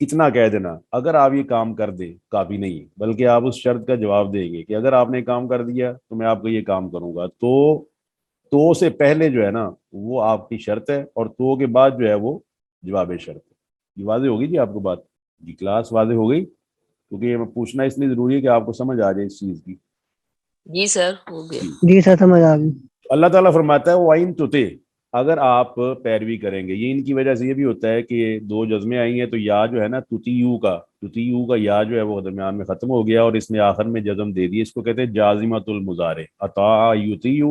اتنا کہہ دینا اگر آپ یہ کام کر دیں کافی نہیں، بلکہ آپ اس شرط کا جواب دیں گے کہ اگر آپ نے کام کر دیا تو میں آپ کو یہ کام کروں گا۔ تو سے پہلے جو ہے نا وہ آپ کی شرط ہے، اور تو کے بعد جو ہے وہ جواب شرط ہے۔ یہ واضح ہوگی جی آپ کو بات؟ جی کلاس واضح ہو گئی؟ کیونکہ یہ میں پوچھنا اس لیے ضروری ہے کہ آپ کو سمجھ آ جائے اس چیز کی۔ جی سر ہو گیا۔ جی سر سمجھ آ گئی۔ اللہ تعالیٰ فرماتا ہے وَإِن تُطِعْ، اگر آپ پیروی کریں گے، یہ ان کی وجہ سے یہ بھی ہوتا ہے کہ دو جزمیں آئی ہیں تو یا جو ہے نا تُطِیعُ کا یا جو ہے وہ درمیان میں ختم ہو گیا اور اس نے آخر میں جزم دے دی، اس کو کہتے ہیں جازمۃ المضارع، اطاع یطیع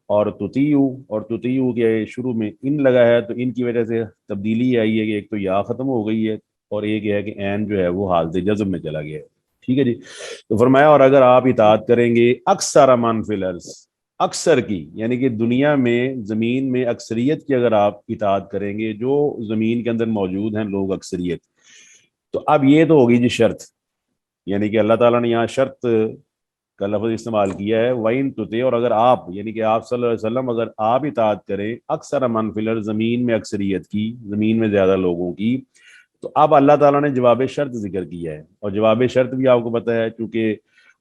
اور تطیع کے شروع میں ان لگا ہے تو ان کی وجہ سے تبدیلی آئی ہے کہ ایک تو یا ختم ہو گئی ہے اور ایک یہ ہے کہ عین جو ہے وہ حالت جزم میں چلا گیا ہے۔ ٹھیک ہے جی، تو فرمایا اور اگر آپ اطاعت کریں گے اکثر من فی الارض، اکثر کی یعنی کہ دنیا میں زمین میں اکثریت کی اگر آپ اطاعت کریں گے، جو زمین کے اندر موجود ہیں لوگ اکثریت، تو اب یہ تو ہوگی جی شرط، یعنی کہ اللہ تعالیٰ نے یہاں شرط کا لفظ استعمال کیا ہے وَإِن تُطِعْ، اور اگر آپ یعنی کہ آپ صلی اللہ علیہ وسلم اگر آپ اطاعت کریں اکثر من فی الارض، زمین میں اکثریت کی، زمین میں زیادہ لوگوں کی، تو اب اللہ تعالیٰ نے جواب شرط ذکر کیا ہے، اور جواب شرط بھی آپ کو پتہ ہے چونکہ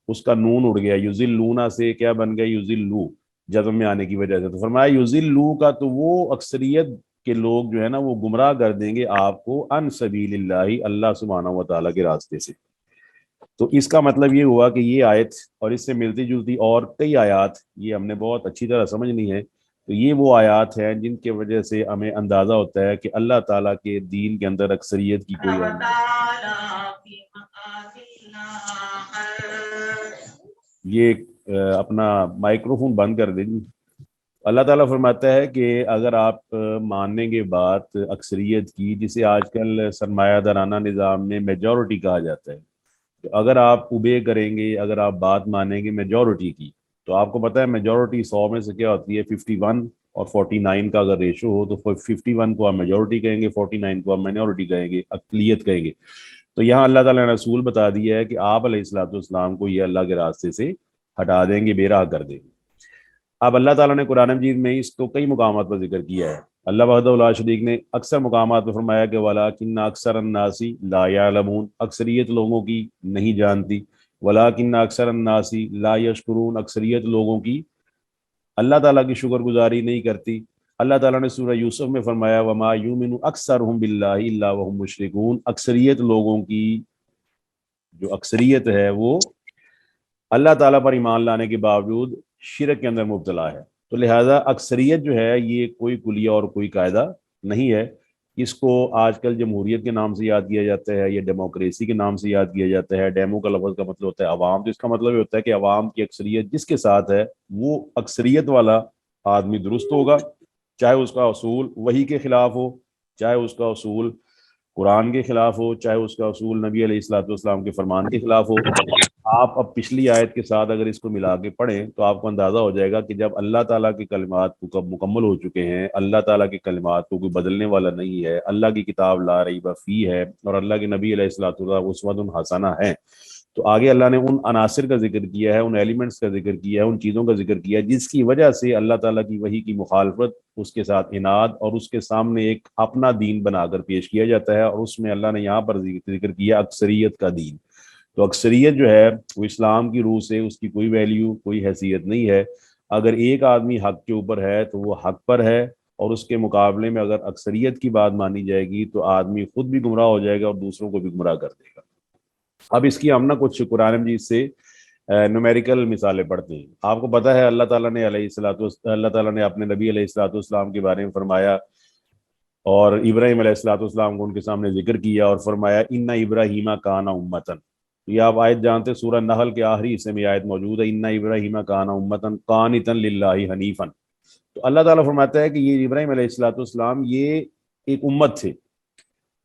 اس کا نون اڑ گیا، یذلون سے کیا بن گیا یذلو، جزم میں آنے کی وجہ سے، تو فرمایا یذلو کا تو وہ اکثریت کے لوگ جو ہے نا وہ گمراہ کر دیں گے آپ کو عن سبیل اللہ، اللہ سبحانہ و تعالیٰ کے راستے سے۔ تو اس کا مطلب یہ ہوا کہ یہ آیت اور اس سے ملتی جلتی اور کئی آیات یہ ہم نے بہت اچھی طرح سمجھنی ہے، تو یہ وہ آیات ہیں جن کی وجہ سے ہمیں اندازہ ہوتا ہے کہ اللہ تعالیٰ کے دین کے اندر اکثریت کی کوئی اہمیت نہیں۔ یہ اپنا مائکرو فون بند کر دیں۔ اللہ تعالیٰ فرماتا ہے کہ اگر آپ مانیں گے بات اکثریت کی، جسے آج کل سرمایہ دارانہ نظام میں میجورٹی کہا جاتا ہے، تو اگر آپ اوبے کریں گے، اگر آپ بات مانیں گے میجورٹی کی، تو آپ کو پتہ ہے میجورٹی 100 میں سے کیا ہوتی ہے 51 اور 49 کا اگر ریشو ہو تو 51 کو آپ میجورٹی کہیں گے، 49 کو آپ مائنورٹی کہیں گے، اقلیت کہیں گے۔ تو یہاں اللہ تعالیٰ نے رسول بتا دیا ہے کہ آپ علیہ الصلوۃ والسلام کو یہ اللہ کے راستے سے ہٹا دیں گے، بے راہ کر دیں گے۔ اب اللہ تعالیٰ نے قرآن مجید میں اس کو کئی مقامات پر ذکر کیا ہے۔ اللہ وحدہ لا شریک نے اکثر مقامات پر فرمایا کہ وَلَٰكِنَّ أَكْثَرَ النَّاسِ لَا يَعْلَمُونَ، اکثریت لوگوں کی نہیں جانتی، وَلَٰكِنَّ أَكْثَرَ النَّاسِ لَا يَشْكُرُونَ، اکثریت لوگوں کی اللہ تعالیٰ کی شکر گزاری نہیں کرتی۔ اللہ تعالیٰ نے سورہ یوسف میں فرمایا وَمَا يُؤْمِنُ أَكْثَرُهُم بِاللَّهِ إِلَّا وَهُم مُشْرِكُونَ، اکثریت لوگوں کی جو اکثریت ہے وہ اللہ تعالیٰ پر ایمان لانے کے باوجود شرک کے اندر مبتلا ہے۔ تو لہٰذا اکثریت جو ہے یہ کوئی کلیہ اور کوئی قاعدہ نہیں ہے، اس کو آج کل جمہوریت کے نام سے یاد کیا جاتا ہے یا ڈیموکریسی کے نام سے یاد کیا جاتا ہے۔ ڈیمو کا لفظ کا مطلب ہوتا ہے عوام، تو اس کا مطلب یہ ہوتا ہے کہ عوام کی اکثریت جس کے ساتھ ہے وہ اکثریت والا آدمی درست ہوگا، چاہے اس کا اصول وحی کے خلاف ہو، چاہے اس کا اصول قرآن کے خلاف ہو، چاہے اس کا اصول نبی علیہ الصلوۃ والسلام کے فرمان کے خلاف ہو۔ آپ اب پچھلی آیت کے ساتھ اگر اس کو ملا کے پڑھیں تو آپ کو اندازہ ہو جائے گا کہ جب اللہ تعالیٰ کے کلمات کو مکمل ہو چکے ہیں، اللہ تعالیٰ کے کلمات کو کوئی بدلنے والا نہیں ہے، اللہ کی کتاب لا ریب فیہ ہے اور اللہ کے نبی علیہ الصلوۃ والسلام اسوۃ حسنہ ہے، تو آگے اللہ نے ان عناصر کا ذکر کیا ہے، ان ایلیمنٹس کا ذکر کیا ہے، ان چیزوں کا ذکر کیا ہے جس کی وجہ سے اللہ تعالیٰ کی وحی کی مخالفت، اس کے ساتھ عناد اور اس کے سامنے ایک اپنا دین بنا کر پیش کیا جاتا ہے، اور اس میں اللہ نے یہاں پر ذکر کیا اکثریت کا دین۔ تو اکثریت جو ہے وہ اسلام کی روح سے اس کی کوئی ویلیو کوئی حیثیت نہیں ہے۔ اگر ایک آدمی حق کے اوپر ہے تو وہ حق پر ہے، اور اس کے مقابلے میں اگر اکثریت کی بات مانی جائے گی تو آدمی خود بھی گمراہ ہو جائے گا اور دوسروں کو بھی گمراہ کر دے گا۔ اب اس کی ہم نا کچھ قرآن مجید سے نومیریکل مثالیں پڑھتے ہیں۔ آپ کو پتہ ہے اللہ تعالیٰ نے اپنے نبی علیہ الصلوۃ والسلام کے بارے میں فرمایا، اور ابراہیم علیہ الصلوۃ والسلام کو ان کے سامنے ذکر کیا اور فرمایا ان ابراہیم کان امتن۔ یہ آپ آیت جانتے سورہ نحل کے آخری حصے میں آیت موجود ہے، ان ابراہیم کان امتن قانتا للہ حنیفا۔ تو اللہ تعالیٰ فرماتا ہے کہ یہ ابراہیم علیہ الصلوۃ والسلام یہ ایک امت تھے۔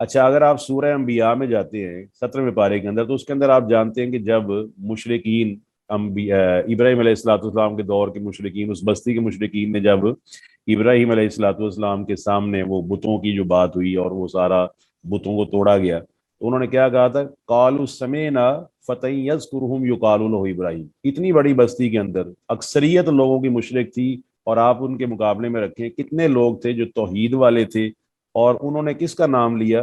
اچھا اگر آپ سورہ انبیاء میں جاتے ہیں 17ویں پارے کے اندر، تو اس کے اندر آپ جانتے ہیں کہ جب مشرکین ابراہیم علیہ الصلوۃ والسلام کے دور کے مشرکین، اس بستی کے مشرکین نے جب ابراہیم علیہ الصلوۃ والسلام کے سامنے وہ بتوں کی جو بات ہوئی اور وہ سارا بتوں کو توڑا گیا، تو انہوں نے کیا کہا تھا قالوا سمعنا فتى يذكرهم يقال له ابراہیم۔ اتنی بڑی بستی کے اندر اکثریت لوگوں کی مشرک تھی، اور آپ ان کے مقابلے میں رکھیں کتنے لوگ تھے جو توحید والے تھے، اور انہوں نے کس کا نام لیا؟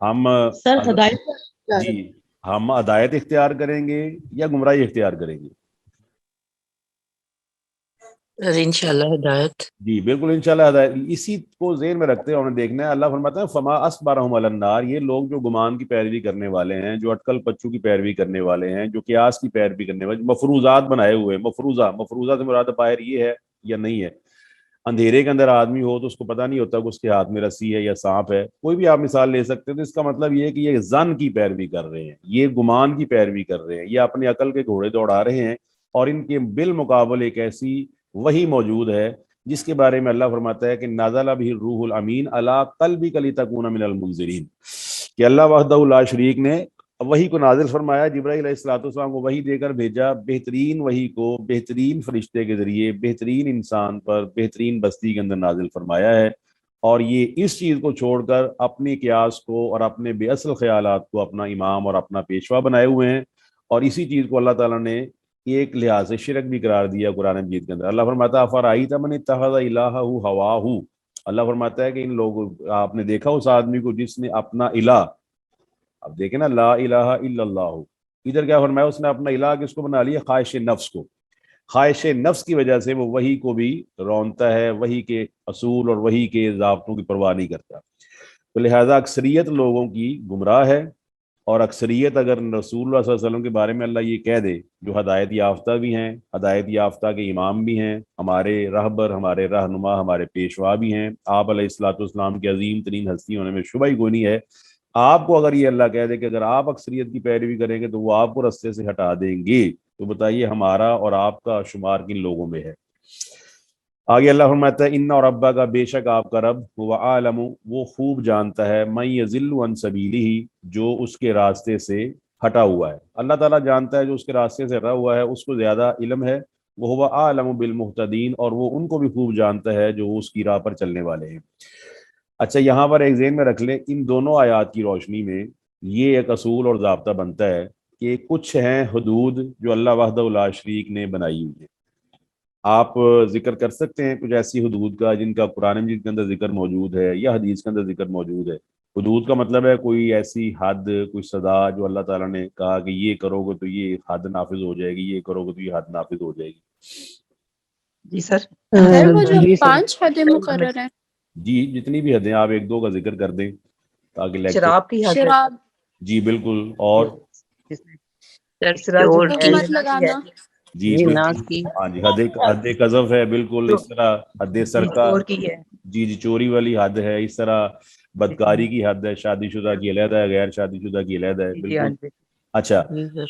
ہم سر ہدایت جی ہم ہدایت اختیار کریں گے یا گمراہی اختیار کریں گے؟ انشاءاللہ ہدایت. جی بالکل انشاءاللہ ہدایت. اسی کو ذہن میں رکھتے ہوئے ہمیں دیکھنا ہے. اللہ فرماتا ہے فما اصبرهم علی النار، یہ لوگ جو گمان کی پیروی کرنے والے ہیں، جو اٹکل پچو کی پیروی کرنے والے ہیں، جو قیاس کی پیروی کرنے والے، مفروضات بنائے ہوئے ہیں. مفروضہ سے مراد باہر یہ ہے یا نہیں ہے. اندھیرے کے اندر آدمی ہو تو اس کو پتہ نہیں ہوتا کہ اس کے ہاتھ میں رسی ہے یا سانپ ہے، کوئی بھی آپ مثال لے سکتے ہیں. تو اس کا مطلب یہ ہے کہ یہ ظن کی پیروی کر رہے ہیں، یہ گمان کی پیروی کر رہے ہیں، یہ اپنی عقل کے گھوڑے دوڑا رہے ہیں، اور ان کے بالمقابل ایک ایسی وہی موجود ہے جس کے بارے میں اللہ فرماتا ہے کہ نازل بہ الروح الامین علی قلبک لتکون من المنذرین، کہ اللہ وحدہ لا شریک نے وہی کو نازل فرمایا، جبرائیل علیہ الصلوۃ والسلام کو وہی دے کر بھیجا، بہترین وہی کو بہترین فرشتے کے ذریعے بہترین انسان پر بہترین بستی کے اندر نازل فرمایا ہے. اور یہ اس چیز کو چھوڑ کر اپنی قیاس کو اور اپنے بے اصل خیالات کو اپنا امام اور اپنا پیشوا بنائے ہوئے ہیں. اور اسی چیز کو اللہ تعالیٰ نے ایک لحاظ سے شرک بھی قرار دیا قرآن مجید کے اندر. اللہ فرماتا ہے افرأیت من اتخذ الہہ ہواہ، اللہ فرماتا ہے کہ ان لوگوں، آپ نے دیکھا اس آدمی کو جس نے اپنا الہ، اب دیکھیں نا لا الہ الا اللہ، ادھر کیا فرمایا اس نے اپنا الہ کس کو بنا لیا؟ خواہش نفس کو. خواہش نفس کی وجہ سے وہ وہی کو بھی رونتا ہے، وہی کے اصول اور وہی کے ضابطوں کی پرواہ نہیں کرتا. تو لہٰذا اکثریت لوگوں کی گمراہ ہے، اور اکثریت اگر رسول اللہ صلی اللہ علیہ وسلم کے بارے میں اللہ یہ کہہ دے، جو ہدایت یافتہ بھی ہیں، ہدایت یافتہ کے امام بھی ہیں، ہمارے رہبر، ہمارے رہنما، ہمارے پیشوا بھی ہیں، آپ علیہ الصلوۃ والسلام کی عظیم ترین ہستی ہونے میں شبہ ہی کوئی نہیں ہے. آپ کو اگر یہ اللہ کہہ دے کہ اگر آپ اکثریت کی پیروی کریں گے تو وہ آپ کو رستے سے ہٹا دیں گے، تو بتائیے ہمارا اور آپ کا شمار کن لوگوں میں ہے؟ آگے اللہ فرماتا ہے ان ربک کا، بے شک آپ کا رب، هو عالم، وہ خوب جانتا ہے، من یضل عن سبیلہ، جو اس کے راستے سے ہٹا ہوا ہے. اللہ تعالیٰ جانتا ہے جو اس کے راستے سے ہٹا ہوا ہے، اس کو زیادہ علم ہے. وہ هو عالم بالمہتدین، اور وہ ان کو بھی خوب جانتا ہے جو اس کی راہ پر چلنے والے ہیں. اچھا یہاں پر ایک ذہن میں رکھ لیں، ان دونوں آیات کی روشنی میں یہ ایک اصول اور ضابطہ بنتا ہے کہ کچھ ہیں حدود جو اللہ وحدہ لا شریک نے بنائی ہوئی ہیں. آپ ذکر کر سکتے ہیں کچھ ایسی حدود کا جن کا قرآن مجید کے اندر ذکر موجود ہے یا حدیث کے اندر ذکر موجود ہے؟ حدود کا مطلب ہے کوئی ایسی حد، کوئی سزا جو اللہ تعالیٰ نے کہا کہ یہ کرو گے تو یہ حد نافذ ہو جائے گی، یہ کرو گے تو یہ حد نافذ ہو جائے گی. جی سر. سر وہ جو جی سر 5 حدیں مقرر ہیں، جی جتنی بھی حدیں، آپ ایک دو کا ذکر کر دیں تاکہ لیکچر. شراب کی حد ہے. شراب، جی بالکل. اور چور کی، تہمت لگانا، جی زنا بالکل. کی، ہاں جی حد قذف ہے، بالکل اس طرح حد سرقہ، چور کی ہے. جی چوری والی حد ہے، اس طرح بدکاری کی حد ہے، شادی شدہ کی علیحدہ ہے، غیر شادی شدہ کی علیحدہ ہے. بالکل. اچھا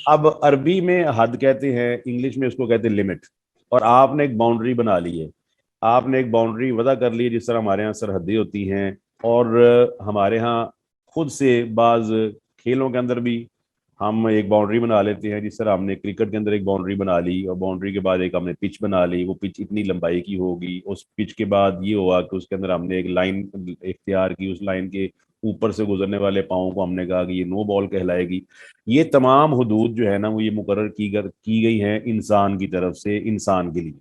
اب عربی میں حد کہتے ہیں، انگلش میں اس کو کہتے ہیں لمٹ. اور آپ نے ایک باؤنڈری بنا لی ہے، آپ نے ایک باؤنڈری وضع کر لی ہے، جس طرح ہمارے ہاں سرحدیں ہوتی ہیں، اور ہمارے ہاں خود سے بعض کھیلوں کے اندر بھی ہم ایک باؤنڈری بنا لیتے ہیں. جس طرح ہم نے کرکٹ کے اندر ایک باؤنڈری بنا لی، اور باؤنڈری کے بعد ایک ہم نے پچ بنا لی، وہ پچ اتنی لمبائی کی ہوگی. اس پچ کے بعد یہ ہوا کہ اس کے اندر ہم نے ایک لائن اختیار کی، اس لائن کے اوپر سے گزرنے والے پاؤں کو ہم نے کہا کہ یہ نو بال کہلائے گی. یہ تمام حدود جو ہے نا وہ یہ مقرر کی گئی ہیں انسان کی طرف سے انسان کے لیے.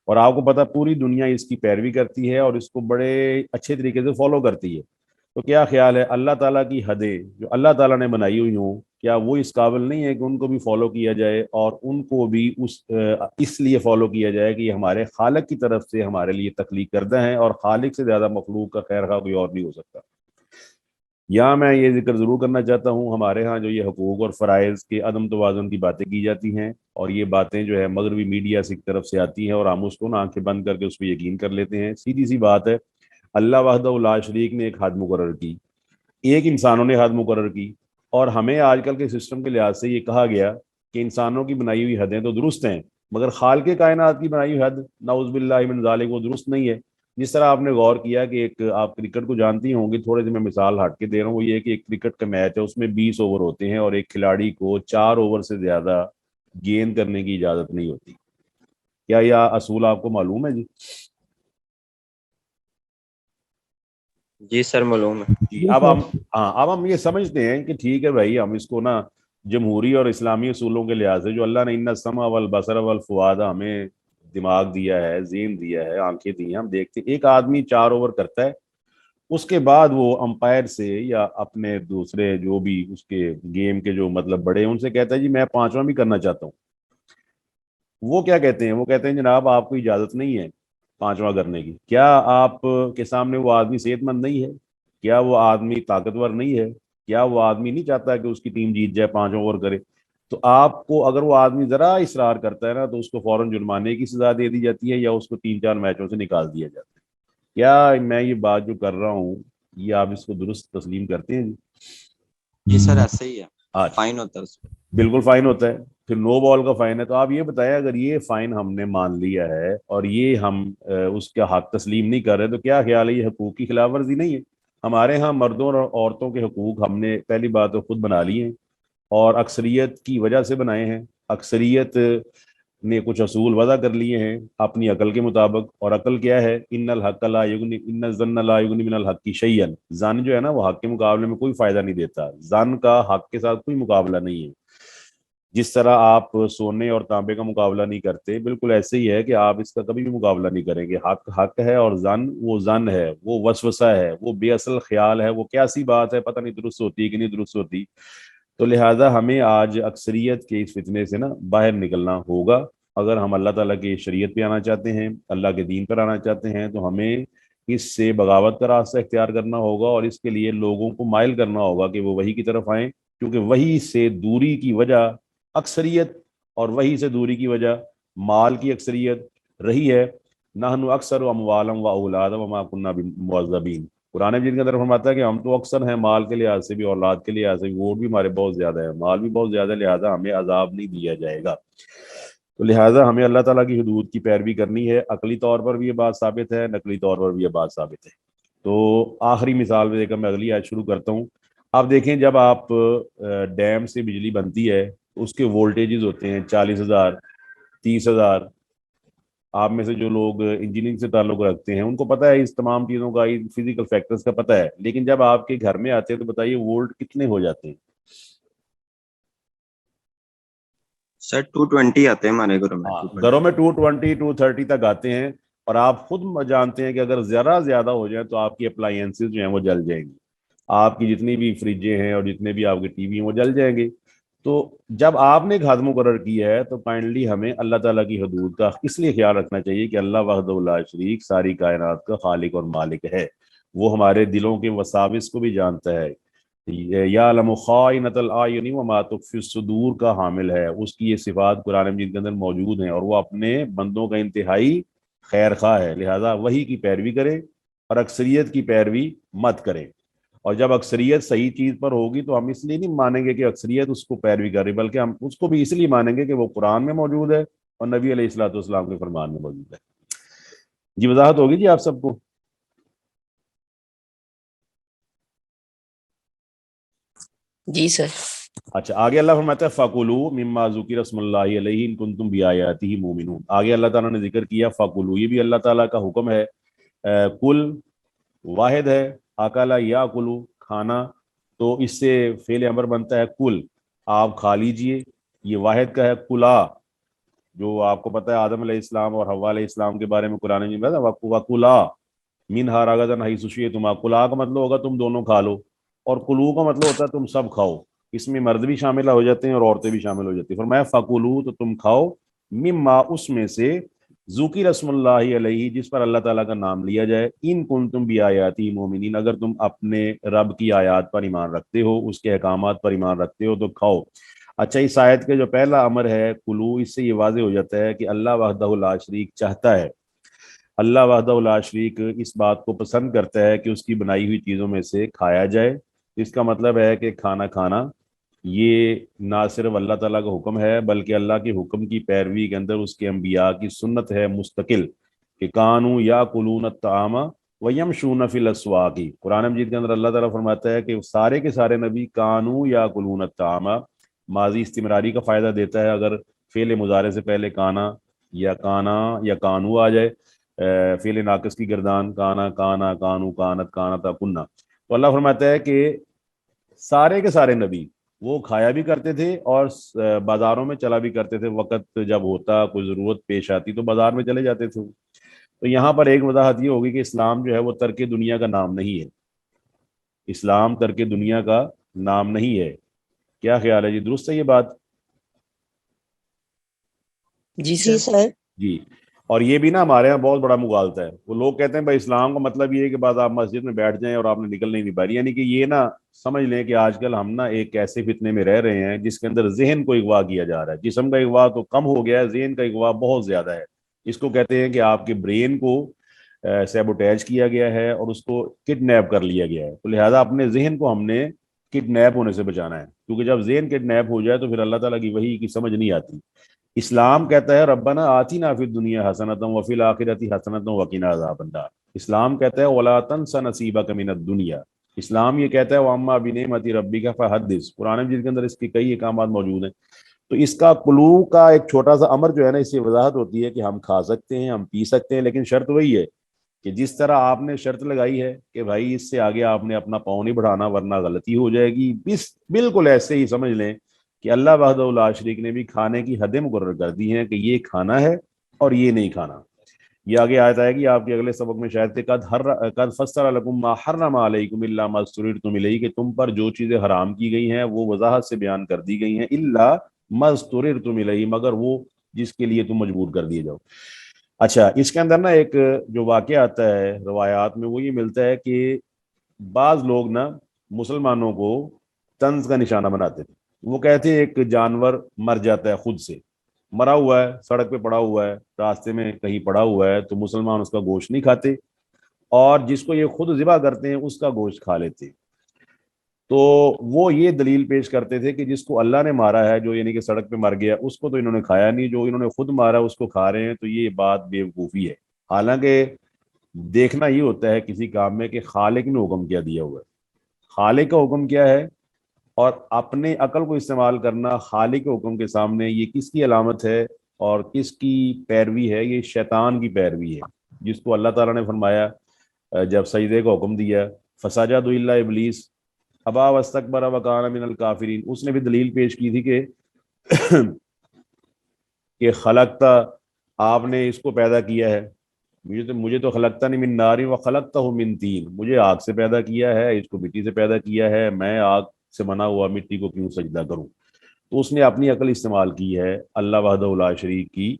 اور آپ کو پتا پوری دنیا اس کی پیروی کرتی ہے اور اس کو بڑے اچھے طریقے سے فالو کرتی ہے. تو کیا خیال ہے اللہ تعالیٰ کی حدیں جو اللہ تعالیٰ نے بنائی ہوئی ہوں، کیا وہ اس قابل نہیں ہے کہ ان کو بھی فالو کیا جائے، اور ان کو بھی اس لیے فالو کیا جائے کہ یہ ہمارے خالق کی طرف سے ہمارے لیے تخلیق کردہ ہیں، اور خالق سے زیادہ مخلوق کا خیر خواہ کوئی اور نہیں ہو سکتا. یہاں میں یہ ذکر ضرور کرنا چاہتا ہوں، ہمارے ہاں جو یہ حقوق اور فرائض کے عدم توازن کی باتیں کی جاتی ہیں، اور یہ باتیں جو ہے مغربی میڈیا کی طرف سے آتی ہیں، اور ہم اس کو نا آنکھیں بند کر کے اس پہ یقین کر لیتے ہیں. سیدھی سی بات ہے، اللہ وحدہ لا شریک نے ایک حد مقرر کی، ایک انسانوں نے حد مقرر کی، اور ہمیں آج کل کے سسٹم کے لحاظ سے یہ کہا گیا کہ انسانوں کی بنائی ہوئی حدیں تو درست ہیں، مگر خالق کائنات کی بنائی ہوئی حد نعوذ باللہ من ذالک وہ درست نہیں ہے. جس طرح آپ نے غور کیا کہ ایک آپ کرکٹ کو جانتی ہوں گی، تھوڑے سے میں مثال ہٹ کے دے رہا ہوں، وہ یہ کہ ایک کرکٹ کا میچ ہے، اس میں 20 اوور ہوتے ہیں، اور ایک کھلاڑی کو 4 اوور سے زیادہ گیند کرنے کی اجازت نہیں ہوتی. کیا یہ اصول آپ کو معلوم ہے؟ جی سر معلوم ہے. جی اب ہم یہ سمجھتے ہیں کہ ٹھیک ہے بھائی، ہم اس کو نا جمہوری اور اسلامی اصولوں کے لحاظ سے، جو اللہ نے ان السمع والبصر والفؤاد ہمیں دماغ دیا ہے، ذہن دیا ہے، آنکھیں دی ہیں، ہم دیکھتے ہیں ایک آدمی 4 اوور کرتا ہے، اس کے بعد وہ امپائر سے یا اپنے دوسرے جو بھی اس کے گیم کے جو مطلب بڑے ہیں ان سے کہتا ہے جی میں پانچواں بھی کرنا چاہتا ہوں. وہ کیا کہتے ہیں؟ وہ کہتے ہیں جناب آپ کو اجازت نہیں ہے پانچواں کرنے کی. کیا آپ کے سامنے وہ آدمی صحت مند نہیں ہے؟ کیا وہ آدمی طاقتور نہیں ہے؟ کیا وہ آدمی نہیں چاہتا کہ اس کی ٹیم جیت جائے، 5 اوور کرے؟ تو آپ کو اگر وہ آدمی ذرا اصرار کرتا ہے نا تو اس کو فوراً جرمانے کی سزا دے دی جاتی ہے یا اس کو 3-4 میچوں سے نکال دیا جاتا ہے. کیا میں یہ بات جو کر رہا ہوں یہ آپ اس کو درست تسلیم کرتے ہیں؟ جی سر ایسے ہی ہے، آج فائن ہوتا ہے اس پہ. بالکل فائن ہوتا ہے. پھر نو بال کا فائن ہے. تو آپ یہ بتائیں اگر یہ فائن ہم نے مان لیا ہے اور یہ ہم اس کا حق تسلیم نہیں کر رہے تو کیا خیال ہے یہ حقوق کی خلاف ورزی نہیں ہے؟ ہمارے ہاں مردوں اور عورتوں کے حقوق ہم نے پہلی بات تو خود بنا لیے ہیں اور اکثریت کی وجہ سے بنائے ہیں. اکثریت نے کچھ اصول وضع کر لیے ہیں اپنی عقل کے مطابق، اور عقل کیا ہے؟ ان الحق لا یغنی ان الظن لا یغنی من الحق شیئا. ظن جو ہے نا وہ حق کے مقابلے میں کوئی فائدہ نہیں دیتا. ظن کا حق کے ساتھ کوئی مقابلہ نہیں ہے. جس طرح آپ سونے اور تانبے کا مقابلہ نہیں کرتے، بالکل ایسے ہی ہے کہ آپ اس کا کبھی بھی مقابلہ نہیں کریں گے. حق حق ہے اور ظن ہے، وہ وسوسہ ہے، وہ بے اصل خیال ہے، وہ کیسی بات ہے پتہ نہیں درست ہوتی ہے کہ نہیں درست ہوتی. تو لہٰذا ہمیں آج اکثریت کے اس فتنے سے نا باہر نکلنا ہوگا. اگر ہم اللہ تعالیٰ کی شریعت پہ آنا چاہتے ہیں، اللہ کے دین پر آنا چاہتے ہیں تو ہمیں اس سے بغاوت کا راستہ اختیار کرنا ہوگا اور اس کے لیے لوگوں کو مائل کرنا ہوگا کہ وہ وحی کی طرف آئیں، کیونکہ وحی سے دوری کی وجہ اکثریت اور وحی سے دوری کی وجہ مال کی اکثریت رہی ہے. نحن اکثر اموالا و اولادا وما كنا معذبین. قرآن مجید کے اندر فرماتا ہے کہ ہم تو اکثر ہیں مال کے لحاظ سے بھی، اولاد کے لحاظ سے بھی، ووٹ بھی ہمارے بہت زیادہ ہے، مال بھی بہت زیادہ ہے، لہٰذا ہمیں عذاب نہیں دیا جائے گا. تو لہٰذا ہمیں اللہ تعالیٰ کی حدود کی پیروی کرنی ہے. عقلی طور پر بھی یہ بات ثابت ہے، نقلی طور پر بھی یہ بات ثابت ہے. تو آخری مثال میں دے کر میں اگلی آیت شروع کرتا ہوں. آپ دیکھیں جب آپ ڈیم سے بجلی بنتی ہے اس کے وولٹیجز ہوتے ہیں 40,000 30,000. آپ میں سے جو لوگ انجینئرنگ سے تعلق رکھتے ہیں ان کو پتہ ہے اس تمام چیزوں کا، فزیکل فیکٹرز کا پتہ ہے. لیکن جب آپ کے گھر میں آتے ہیں تو بتائیے وولٹ کتنے ہو جاتے ہیں؟ سر 220 آتے ہیں ہمارے گھروں میں. ہاں 220. گھروں میں 220 230 تک آتے ہیں. اور آپ خود جانتے ہیں کہ اگر ذرا زیادہ ہو جائیں تو آپ کی اپلائنسز جو ہیں وہ جل جائیں گی. آپ کی جتنی بھی فریجیں ہیں اور جتنے بھی آپ کے ٹی وی ہیں وہ جل جائیں گے. تو جب آپ نے ایک حد مقرر کیا ہے تو کائنڈلی ہمیں اللہ تعالیٰ کی حدود کا اس لیے خیال رکھنا چاہیے کہ اللہ وحدہ لا شریک ساری کائنات کا خالق اور مالک ہے. وہ ہمارے دلوں کے وساوس کو بھی جانتا ہے. یعلم خائنۃ الاعین وما تخفی الصدور کا حامل ہے. اس کی یہ صفات قرآن مجید کے اندر موجود ہیں اور وہ اپنے بندوں کا انتہائی خیر خواہ ہے. لہٰذا وہی کی پیروی کریں اور اکثریت کی پیروی مت کریں. اور جب اکثریت صحیح چیز پر ہوگی تو ہم اس لیے نہیں مانیں گے کہ اکثریت اس کو پیروی کر رہی، بلکہ ہم اس کو بھی اس لیے مانیں گے کہ وہ قرآن میں موجود ہے اور نبی علیہ الصلوۃ والسلام کے فرمان میں موجود ہے. جی وضاحت ہوگی جی آپ سب کو؟ جی سر. اچھا آگے اللہ فرماتا ہے فَكُلُوا مِمَّا ذُكِرَ اسْمُ اللَّهِ عَلَيْهِ إِن كُنتُمْ بِآيَاتِهِ مُؤْمِنُونَ. آگے اللہ تعالیٰ نے ذکر کیا فَكُلُوا، یہ بھی اللہ تعالیٰ کا حکم ہے. کل واحد ہے، اکلا یا کلو کھانا، تو اس سے فعل امر بنتا ہے کل، آپ کھا لیجئے. یہ واحد کا ہے کلا، جو آپ کو پتہ ہے آدم علیہ السلام اور حوا علیہ السلام کے بارے میں قرآن میں بتا وَكُلَا مِنْهَا رَغَدًا حَيْثُ شِئْتُمَا. کلا کا مطلب ہوگا تم دونوں کھا لو، اور کلو کا مطلب ہوتا ہے تم سب کھاؤ. اس میں مرد بھی شامل ہو جاتے ہیں اور عورتیں بھی شامل ہو جاتی ہیں. فرمایا فَكُلُوا، تو تم کھاؤ، مما اس میں سے، ذکر اسم اللہ علیہ جس پر اللہ تعالیٰ کا نام لیا جائے، ان کنتم بآیاتی مومنین، اگر تم اپنے رب کی آیات پر ایمان رکھتے ہو، اس کے احکامات پر ایمان رکھتے ہو تو کھاؤ. اچھا اس آیت کے جو پہلا امر ہے کلو، اس سے یہ واضح ہو جاتا ہے کہ اللہ وحدہ لا شریک چاہتا ہے، اللہ وحدہ لا شریک اس بات کو پسند کرتا ہے کہ اس کی بنائی ہوئی چیزوں میں سے کھایا جائے. اس کا مطلب ہے کہ کھانا کھانا یہ نہ صرف اللہ تعالیٰ کا حکم ہے بلکہ اللہ کے حکم کی پیروی کے اندر اس کے انبیاء کی سنت ہے مستقل، کہ کانوا یاکلون الطعام ویمشون فی الاسواق. قرآن مجید کے اندر اللہ تعالیٰ فرماتا ہے کہ سارے کے سارے نبی کانوا یاکلون الطعام، ماضی استمراری کا فائدہ دیتا ہے اگر فعل مضارع سے پہلے کانا یا کانا یا کانو آ جائے، فعل ناقص کی گردان کانا کانا کانو کانت کانتا کننا. تو اللہ فرماتا ہے کہ سارے کے سارے نبی وہ کھایا بھی کرتے تھے اور بازاروں میں چلا بھی کرتے تھے. وقت جب ہوتا کوئی ضرورت پیش آتی تو بازار میں چلے جاتے تھے. تو یہاں پر ایک وضاحت یہ ہوگی کہ اسلام جو ہے وہ ترک دنیا کا نام نہیں ہے. اسلام ترک دنیا کا نام نہیں ہے. کیا خیال ہے جی, درست ہے یہ بات؟ جی جی سر. سر. جی. اور یہ بھی نا ہمارے یہاں بہت بڑا مغالطہ ہے. وہ لوگ کہتے ہیں بھائی اسلام کا مطلب یہ ہے کہ بعد آپ مسجد میں بیٹھ جائیں اور آپ نے نکلنے نہیں پا رہی. یعنی کہ یہ نا سمجھ لیں کہ آج کل ہم نا ایک ایسے فتنے میں رہ رہے ہیں جس کے اندر ذہن کو اغوا کیا جا رہا ہے. جسم کا اغوا تو کم ہو گیا ہے, ذہن کا اغوا بہت زیادہ ہے. اس کو کہتے ہیں کہ آپ کے برین کو سیبوٹیج کیا گیا ہے اور اس کو کڈنیپ کر لیا گیا ہے. تو لہٰذا اپنے ذہن کو ہم نے کڈنیپ ہونے سے بچانا ہے, کیونکہ جب ذہن کڈنیپ ہو جائے تو پھر اللہ تعالیٰ کی وحی کی سمجھ نہیں آتی. اسلام کہتا ہے ربنا آتنا فی الدنیا حسنۃ وفی الآخرۃ حسنۃ وقنا عذاب النار. اسلام کہتا ہے ولا تنس نصیبک من الدنیا. اسلام یہ کہتا ہے واما بنعمت ربک فحدث. قرآن مجید کے اندر اس کے کئی احکامات موجود ہیں. تو اس کا کلو کا ایک چھوٹا سا امر جو ہے نا, اس سے وضاحت ہوتی ہے کہ ہم کھا سکتے ہیں, ہم پی سکتے ہیں, لیکن شرط وہی ہے کہ جس طرح آپ نے شرط لگائی ہے کہ بھائی اس سے آگے آپ نے اپنا پاؤں نہیں بڑھانا ورنہ غلطی ہو جائے گی, بالکل ایسے ہی سمجھ لیں کہ اللہ وحدہ لا شریک نے بھی کھانے کی حدیں مقرر کر دی ہیں کہ یہ کھانا ہے اور یہ نہیں کھانا. یہ آگے آیت آئے گی آپ کے اگلے سبق میں شاید کہ قد فصل لکم ما حرم علیکم الا ما اضطررتم الیہ, کہ تم پر جو چیزیں حرام کی گئی ہیں وہ وضاحت سے بیان کر دی گئی ہیں, الا ما اضطررتم الیہ, مگر وہ جس کے لیے تم مجبور کر دیے جاؤ. اچھا, اس کے اندر نا ایک جو واقعہ آتا ہے روایات میں, وہ یہ ملتا ہے کہ بعض لوگ نا مسلمانوں کو طنز کا نشانہ بناتے تھے. وہ کہتے ہیں ایک جانور مر جاتا ہے خود سے, مرا ہوا ہے, سڑک پہ پڑا ہوا ہے, راستے میں کہیں پڑا ہوا ہے, تو مسلمان اس کا گوشت نہیں کھاتے, اور جس کو یہ خود ذبح کرتے ہیں اس کا گوشت کھا لیتے. تو وہ یہ دلیل پیش کرتے تھے کہ جس کو اللہ نے مارا ہے, جو یعنی کہ سڑک پہ مر گیا, اس کو تو انہوں نے کھایا نہیں, جو انہوں نے خود مارا اس کو کھا رہے ہیں. تو یہ بات بیوقوفی ہے. حالانکہ دیکھنا یہ ہوتا ہے کسی کام میں کہ خالق نے حکم کیا دیا ہوا ہے, خالق کا حکم کیا ہے, اور اپنے عقل کو استعمال کرنا خالق کے حکم کے سامنے یہ کس کی علامت ہے اور کس کی پیروی ہے؟ یہ شیطان کی پیروی ہے, جس کو اللہ تعالیٰ نے فرمایا جب سجدے کا حکم دیا فسجدوا الا ابلیس ابا واستکبر وکان من الکافرین. اس نے بھی دلیل پیش کی تھی کہ خلقتا, آپ نے اس کو پیدا کیا ہے, مجھے تو خلقتا نہیں من نار وخلقتہ من طین, مجھے آگ سے پیدا کیا ہے, اس کو مٹی سے پیدا کیا ہے, میں آگ سے بنا ہوا مٹی کو کیوں سجدہ کروں؟ تو اس نے اپنی عقل استعمال کی ہے اللہ وحدہ لا شریک کی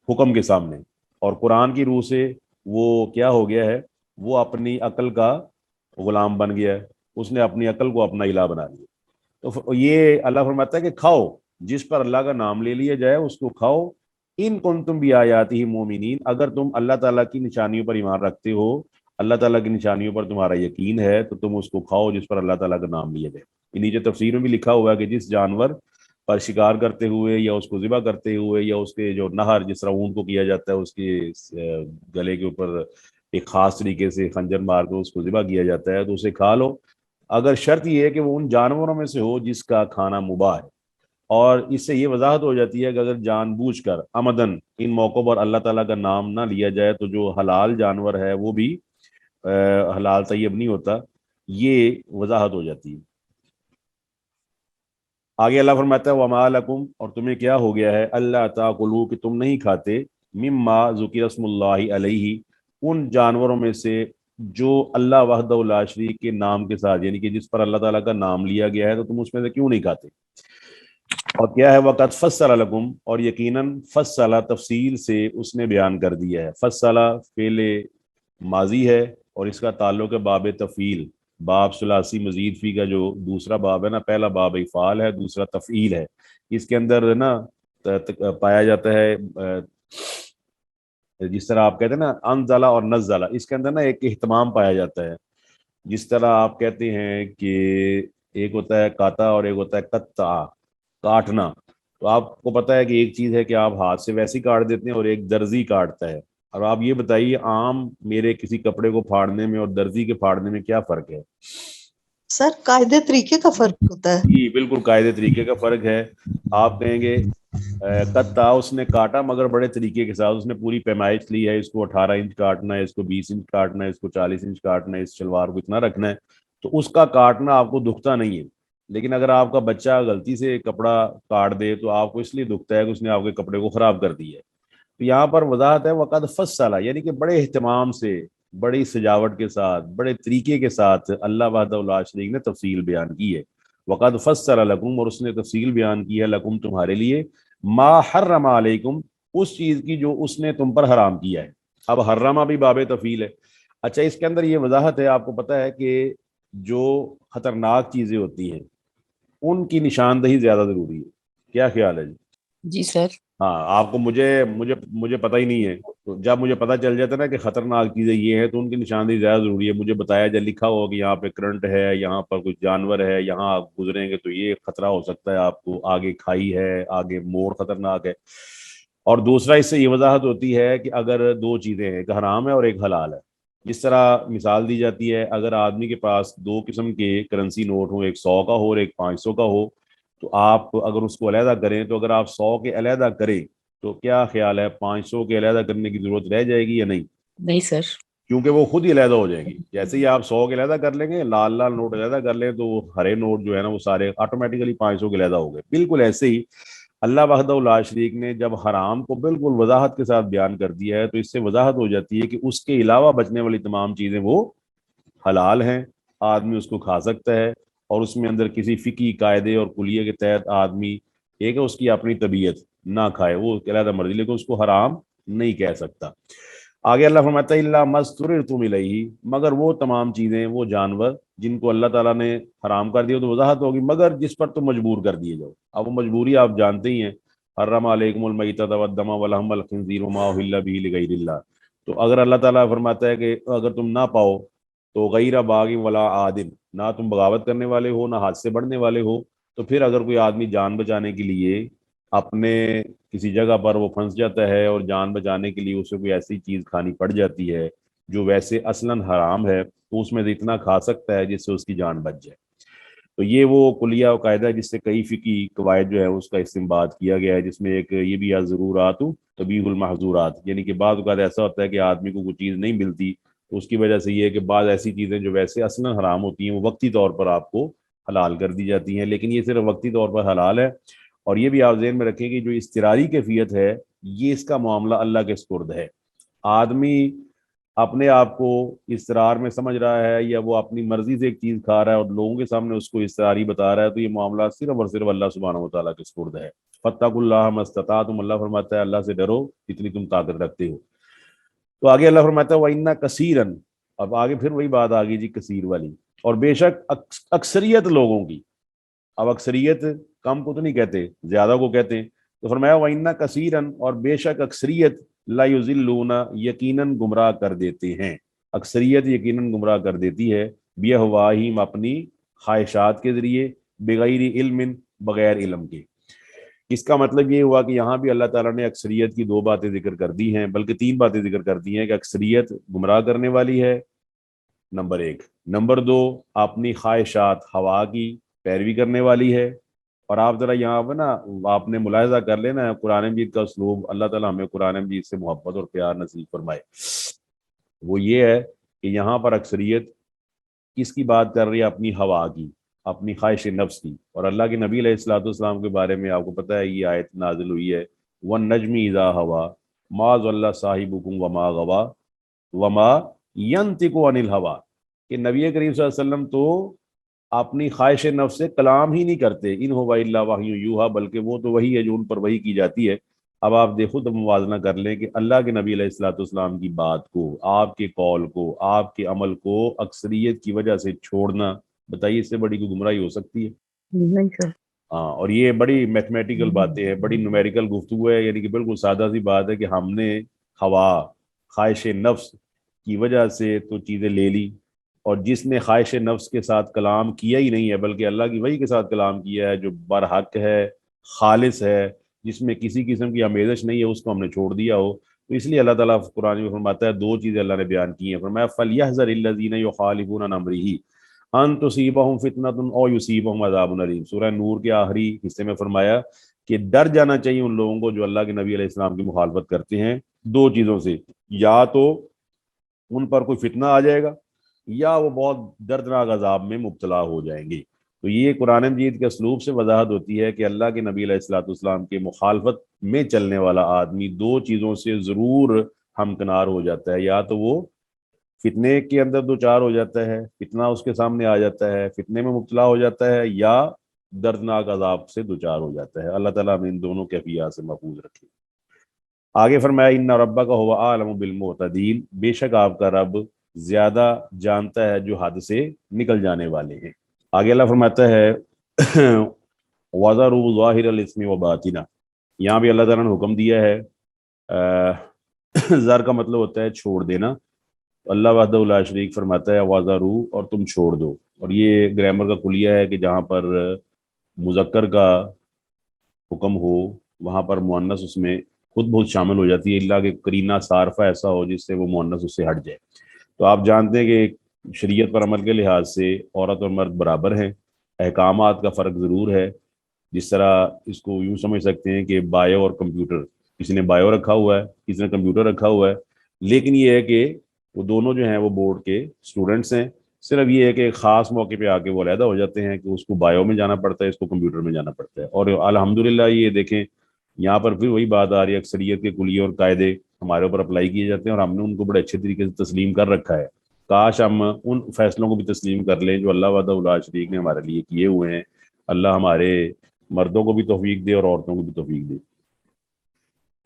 حکم کے سامنے, اور قرآن کی روح سے وہ کیا ہو گیا ہے, وہ اپنی عقل کا غلام بن گیا ہے, اس نے اپنی عقل کو اپنا الہ بنا لیا. تو یہ اللہ فرماتا ہے کہ کھاؤ, جس پر اللہ کا نام لے لیا جائے اس کو کھاؤ, ان کنتم بآیاتہ مومنین, اگر تم اللہ تعالیٰ کی نشانیوں پر ایمان رکھتے ہو, اللہ تعالیٰ کی نشانیوں پر تمہارا یقین ہے, تو تم اس کو کھاؤ جس پر اللہ تعالیٰ کا نام لیا جائے. نیچے تفسیر میں بھی لکھا ہوا ہے کہ جس جانور پر شکار کرتے ہوئے یا اس کو ذبح کرتے ہوئے یا اس کے جو نہر, جس طرح اونٹ کو کیا جاتا ہے, اس کے گلے کے اوپر ایک خاص طریقے سے خنجر مار کے اس کو ذبح کیا جاتا ہے, تو اسے کھا لو, اگر شرط یہ ہے کہ وہ ان جانوروں میں سے ہو جس کا کھانا مباح ہے. اور اس سے یہ وضاحت ہو جاتی ہے کہ اگر جان بوجھ کر عمدن ان موقعوں پر اللہ تعالیٰ کا نام نہ لیا جائے تو جو حلال جانور ہے وہ بھی حلال طیب نہیں ہوتا. یہ وضاحت ہو جاتی ہے. آگے اللہ فرماتا ہے وما لکم, اور تمہیں کیا ہو گیا ہے, اللہ تاکلوا, کہ تم نہیں کھاتے, مما ذکر اسم اللہ علیہ, ان جانوروں میں سے جو اللہ وحدہ لا شریک کے نام کے ساتھ, یعنی کہ جس پر اللہ تعالیٰ کا نام لیا گیا ہے, تو تم اس میں سے کیوں نہیں کھاتے؟ اور کیا ہے وقت فصل لکم, اور یقیناً فصل تفصیل سے اس نے بیان کر دیا ہے. فصل فعل ماضی ہے اور اس کا تعلق ہے باب تفعیل, باب ثلاثی مزید فی کا جو دوسرا باب ہے نا, پہلا باب افعال ہے, دوسرا تفعیل ہے. اس کے اندر نا پایا جاتا ہے جس طرح آپ کہتے ہیں نا انزلہ اور نزلہ, اس کے اندر نا ایک اہتمام پایا جاتا ہے. جس طرح آپ کہتے ہیں کہ ایک ہوتا ہے کاتا اور ایک ہوتا ہے قطع, کاٹنا. تو آپ کو پتہ ہے کہ ایک چیز ہے کہ آپ ہاتھ سے ویسی کاٹ دیتے ہیں اور ایک درزی کاٹتا ہے. اور آپ یہ بتائیے عام میرے کسی کپڑے کو پھاڑنے میں اور درزی کے پھاڑنے میں کیا فرق ہے؟ سر قاعدے طریقے کا فرق ہوتا ہے. جی بالکل قاعدے طریقے کا فرق ہے. آپ کہیں گے قطع, اس نے کاٹا مگر بڑے طریقے کے ساتھ, اس نے پوری پیمائش لی ہے, اس کو 18 انچ کاٹنا ہے, اس کو 20 انچ کاٹنا ہے, اس کو 40 انچ کاٹنا ہے, اس شلوار کو اتنا رکھنا ہے, تو اس کا کاٹنا آپ کو دکھتا نہیں ہے. لیکن اگر آپ کا بچہ غلطی سے کپڑا کاٹ دے تو آپ کو اس لیے دکھتا ہے کہ اس نے آپ کے کپڑے کو خراب کر دیا ہے. تو یہاں پر وضاحت ہے وقد فصل, یعنی کہ بڑے اہتمام سے بڑی سجاوٹ کے ساتھ بڑے طریقے کے ساتھ اللہ وحدہ لا شریک نے تفصیل بیان کی ہے. وقد فصل لکم، اور اس نے تفصیل بیان کی ہے، لکم تمہارے لیے، ما حرم علیکم، اس چیز کی جو اس نے تم پر حرام کیا ہے. اب حرمہ بھی باب تفصیل ہے. اچھا اس کے اندر یہ وضاحت ہے، آپ کو پتہ ہے کہ جو خطرناک چیزیں ہوتی ہیں ان کی نشاندہی زیادہ ضروری ہے. کیا خیال ہے جی؟ جی سر. ہاں آپ کو مجھے مجھے مجھے پتہ ہی نہیں ہے، تو جب مجھے پتہ چل جاتا ہے نا کہ خطرناک چیزیں یہ ہیں تو ان کی نشاندہی زیادہ ضروری ہے. مجھے بتایا جائے، لکھا ہو کہ یہاں پہ کرنٹ ہے، یہاں پر کچھ جانور ہے، یہاں آپ گزریں گے تو یہ خطرہ ہو سکتا ہے آپ کو، آگے کھائی ہے، آگے موڑ خطرناک ہے. اور دوسرا اس سے یہ وضاحت ہوتی ہے کہ اگر دو چیزیں ہیں، ایک حرام ہے اور ایک حلال ہے، جس طرح مثال دی جاتی ہے، اگر آدمی کے پاس دو قسم کے کرنسی نوٹ ہوں، ایک 100 کا ہو اور ایک 500 کا ہو، تو آپ اگر اس کو علیحدہ کریں تو اگر آپ 100 کے علیحدہ کریں تو کیا خیال ہے 500 کے علیحدہ کرنے کی ضرورت رہ جائے گی یا نہیں؟ نہیں سر. کیونکہ وہ خود ہی علیحدہ ہو جائیں گی. جیسے ہی آپ 100 کے علیحدہ کر لیں گے، لال لال نوٹ علیحدہ کر لیں تو وہ ہرے نوٹ جو ہے نا وہ سارے آٹومیٹیکلی 500 کے علیحدہ ہو گئے. بالکل ایسے ہی اللہ وحدہ لا شریک نے جب حرام کو بالکل وضاحت کے ساتھ بیان کر دیا ہے تو اس سے وضاحت ہو جاتی ہے کہ اس کے علاوہ بچنے والی تمام چیزیں وہ حلال ہیں، آدمی اس کو کھا سکتا ہے. اور اس میں اندر کسی فقہی قاعدے اور کلیے کے تحت آدمی ایک ہے اس کی اپنی طبیعت نہ کھائے، وہ علیحدہ مرضی، لیکن اس کو حرام نہیں کہہ سکتا. آگے اللہ فرماتا ہے الا ما اضطررتم الیہ، مگر وہ تمام چیزیں، وہ جانور جن کو اللہ تعالیٰ نے حرام کر دیا، تو وضاحت ہوگی مگر جس پر تم مجبور کر دیے جاؤ. اب وہ مجبوری آپ جانتے ہی ہیں، حرم علیکم المیتۃ والدم ولحم الخنزیر وما اہل بہ لغیر اللہ. تو اگر اللہ تعالیٰ فرماتا ہے کہ اگر تم نہ پاؤ تو غیر باغ ولا عادل، نہ تم بغاوت کرنے والے ہو نہ حد سے بڑھنے والے ہو، تو پھر اگر کوئی آدمی جان بچانے کے لیے اپنے کسی جگہ پر وہ پھنس جاتا ہے اور جان بچانے کے لیے اسے کوئی ایسی چیز کھانی پڑ جاتی ہے جو ویسے اصلاً حرام ہے، تو اس میں سے اتنا کھا سکتا ہے جس سے اس کی جان بچ جائے. تو یہ وہ کلیہ و قاعدہ ہے جس سے کئی فقہی قواعد جو ہے اس کا استنباط کیا گیا ہے، جس میں ایک یہ بھی ضرورات تبیح المحظورات، یعنی کہ بعض اوقات ایسا ہوتا ہے کہ آدمی کو کوئی چیز نہیں ملتی تو اس کی وجہ سے یہ ہے کہ بعض ایسی چیزیں جو ویسے اصلاً حرام ہوتی ہیں وہ وقتی طور پر آپ کو حلال کر دی جاتی ہیں، لیکن یہ صرف وقتی طور پر حلال ہے. اور یہ بھی آپ ذہن میں رکھیں کہ جو اضطراری کیفیت ہے یہ اس کا معاملہ اللہ کے سپرد ہے. آدمی اپنے آپ کو اضطرار میں سمجھ رہا ہے یا وہ اپنی مرضی سے ایک چیز کھا رہا ہے اور لوگوں کے سامنے اس کو اضطراری بتا رہا ہے، تو یہ معاملہ صرف اور صرف اللہ سبحانہ و تعالیٰ کے سپرد ہے. فاتقوا اللہ ما استطعتم، اللہ فرماتا ہے اللہ سے ڈرو جتنی تم طاقت رکھتے ہو. تو آگے اللہ فرماتا ہے وَإِنَّ كَثِيرًا، اب آگے پھر وہی بات آ گئی جی کثیر والی، اور بے شک اکثریت لوگوں کی. اب اکثریت کم کو تو نہیں کہتے، زیادہ کو کہتے ہیں. تو فرمایا وَإِنَّ كَثِيرًا، اور بے شک اکثریت لا یضلون، یقیناً گمراہ کر دیتے ہیں، اکثریت یقیناً گمراہ کر دیتی ہے، بِأَہْوَائِہِمْ، اپنی خواہشات کے ذریعے، بغیر علم، بغیر علم کے. اس کا مطلب یہ ہوا کہ یہاں بھی اللہ تعالیٰ نے اکثریت کی دو باتیں ذکر کر دی ہیں، بلکہ تین باتیں ذکر کر دی ہیں کہ اکثریت گمراہ کرنے والی ہے، نمبر ایک. نمبر دو، اپنی خواہشات ہوا کی پیروی کرنے والی ہے. اور آپ ذرا یہاں پہ نا آپ نے ملاحظہ کر لینا قرآن مجید کا اسلوب، اللہ تعالیٰ ہمیں قرآن مجید سے محبت اور پیار نصیب فرمائے. وہ یہ ہے کہ یہاں پر اکثریت کس کی بات کر رہی ہے؟ اپنی ہوا کی، اپنی خواہش نفس کی. اور اللہ کے نبی علیہ الصلوۃ والسلام کے بارے میں آپ کو پتہ ہے یہ آیت نازل ہوئی ہے، وَالنَّجْمِ إِذَا هَوَىٰ مَا ضَلَّ صَاحِبُكُمْ وَمَا غَوَىٰ وَمَا يَنطِقُ عَنِ الْهَوَىٰ، کہ نبی کریم صلی اللہ علیہ وسلم تو اپنی خواہش نفس سے کلام ہی نہیں کرتے، ان هو الا وحی یوحیٰ، بلکہ وہ تو وہی ہے جو ان پر وحی کی جاتی ہے. اب آپ دیکھو تو موازنہ کر لیں کہ اللہ کے نبی علیہ الصلوۃ والسلام کی بات کو، آپ کے قول کو، آپ کے عمل کو اکثریت کی وجہ سے چھوڑنا، بتائیے اس سے بڑی کوئی گمراہی ہو سکتی ہے؟ نہیں سر. ہاں، اور یہ بڑی میتھمیٹیکل باتیں ہیں، بڑی نومیریکل گفتگو ہے، یعنی کہ بالکل سادہ سی بات ہے کہ ہم نے ہوا، خواہش نفس کی وجہ سے تو چیزیں لے لی، اور جس نے خواہش نفس کے ساتھ کلام کیا ہی نہیں ہے بلکہ اللہ کی وحی کے ساتھ کلام کیا ہے جو برحق ہے، خالص ہے، جس میں کسی قسم کی آمیزش نہیں ہے، اس کو ہم نے چھوڑ دیا ہو. تو اس لیے اللہ تعالیٰ قرآن میں فرماتا ہے دو چیزیں اللہ نے بیان کی ہیں. فرمایا فَلْيَحْذَرِ الَّذِينَ يُخَالِفُونَ عَنْ أَمْرِهِ أَن تُصِيبَهُمْ فِتْنَةٌ أَوْ يُصِيبَهُمْ عَذَابٌ أَلِيمٌ. سورہ نور کے آخری حصے میں فرمایا کہ ڈر جانا چاہیے ان لوگوں کو جو اللہ کے نبی علیہ السلام کی مخالفت کرتے ہیں دو چیزوں سے، یا تو ان پر کوئی فتنہ آ جائے گا یا وہ بہت دردناک عذاب میں مبتلا ہو جائیں گے. تو یہ قرآن مجید کے اسلوب سے وضاحت ہوتی ہے کہ اللہ کے نبی علیہ الصلوۃ والسلام کے مخالفت میں چلنے والا آدمی دو چیزوں سے ضرور ہمکنار ہو جاتا ہے، یا تو وہ فتنے کے اندر دو چار ہو جاتا ہے، فتنہ اس کے سامنے آ جاتا ہے، فتنے میں مبتلا ہو جاتا ہے، یا دردناک عذاب سے دو چار ہو جاتا ہے۔ اللہ تعالیٰ ہمیں ان دونوں کیفیات سے محفوظ رکھے۔ آگے فرمایا ان ربک هو اعلم بالمعتدین، بے شک آپ کا رب زیادہ جانتا ہے جو حد سے نکل جانے والے ہیں۔ آگے اللہ فرماتا ہے وَذَرُوا ظَاهِرَ الْإِثْمِ وَبَاطِنَهُ، یہاں بھی اللہ تعالیٰ نے حکم دیا ہے، زر کا مطلب ہوتا ہے چھوڑ دینا، اللہ وحدہ لا شریک فرماتا ہے وَذَرُوا، اور تم چھوڑ دو، اور یہ گرامر کا کلیہ ہے کہ جہاں پر مذکر کا حکم ہو وہاں پر مؤنث اس میں خود بہت شامل ہو جاتی ہے، اللہ کہ قرینہ صارفہ ایسا ہو جس سے وہ مؤنث اس سے ہٹ جائے۔ تو آپ جانتے ہیں کہ شریعت پر عمل کے لحاظ سے عورت اور مرد برابر ہیں، احکامات کا فرق ضرور ہے، جس طرح اس کو یوں سمجھ سکتے ہیں کہ بایو اور کمپیوٹر، کسی نے بایو رکھا ہوا ہے، کسی نے کمپیوٹر رکھا ہوا ہے، لیکن یہ ہے کہ وہ دونوں جو ہیں وہ بورڈ کے اسٹوڈنٹس ہیں، صرف یہ ہے کہ ایک خاص موقع پہ آ کے وہ علیحدہ ہو جاتے ہیں کہ اس کو بایو میں جانا پڑتا ہے، اس کو کمپیوٹر میں جانا پڑتا ہے۔ اور الحمدللہ یہ دیکھیں یہاں پر پھر وہی بات آ رہی ہے، اکثریت کے کلیے اور قاعدے ہمارے اوپر اپلائی کیے جاتے ہیں اور ہم نے ان کو بڑے اچھے طریقے سے تسلیم کر رکھا ہے۔ کاش ہم ان فیصلوں کو بھی تسلیم کر لیں جو اللہ وحدہ لا شریک نے ہمارے لیے کیے ہوئے ہیں۔ اللہ ہمارے مردوں کو بھی توفیق دے اور عورتوں کو بھی توفیق دے۔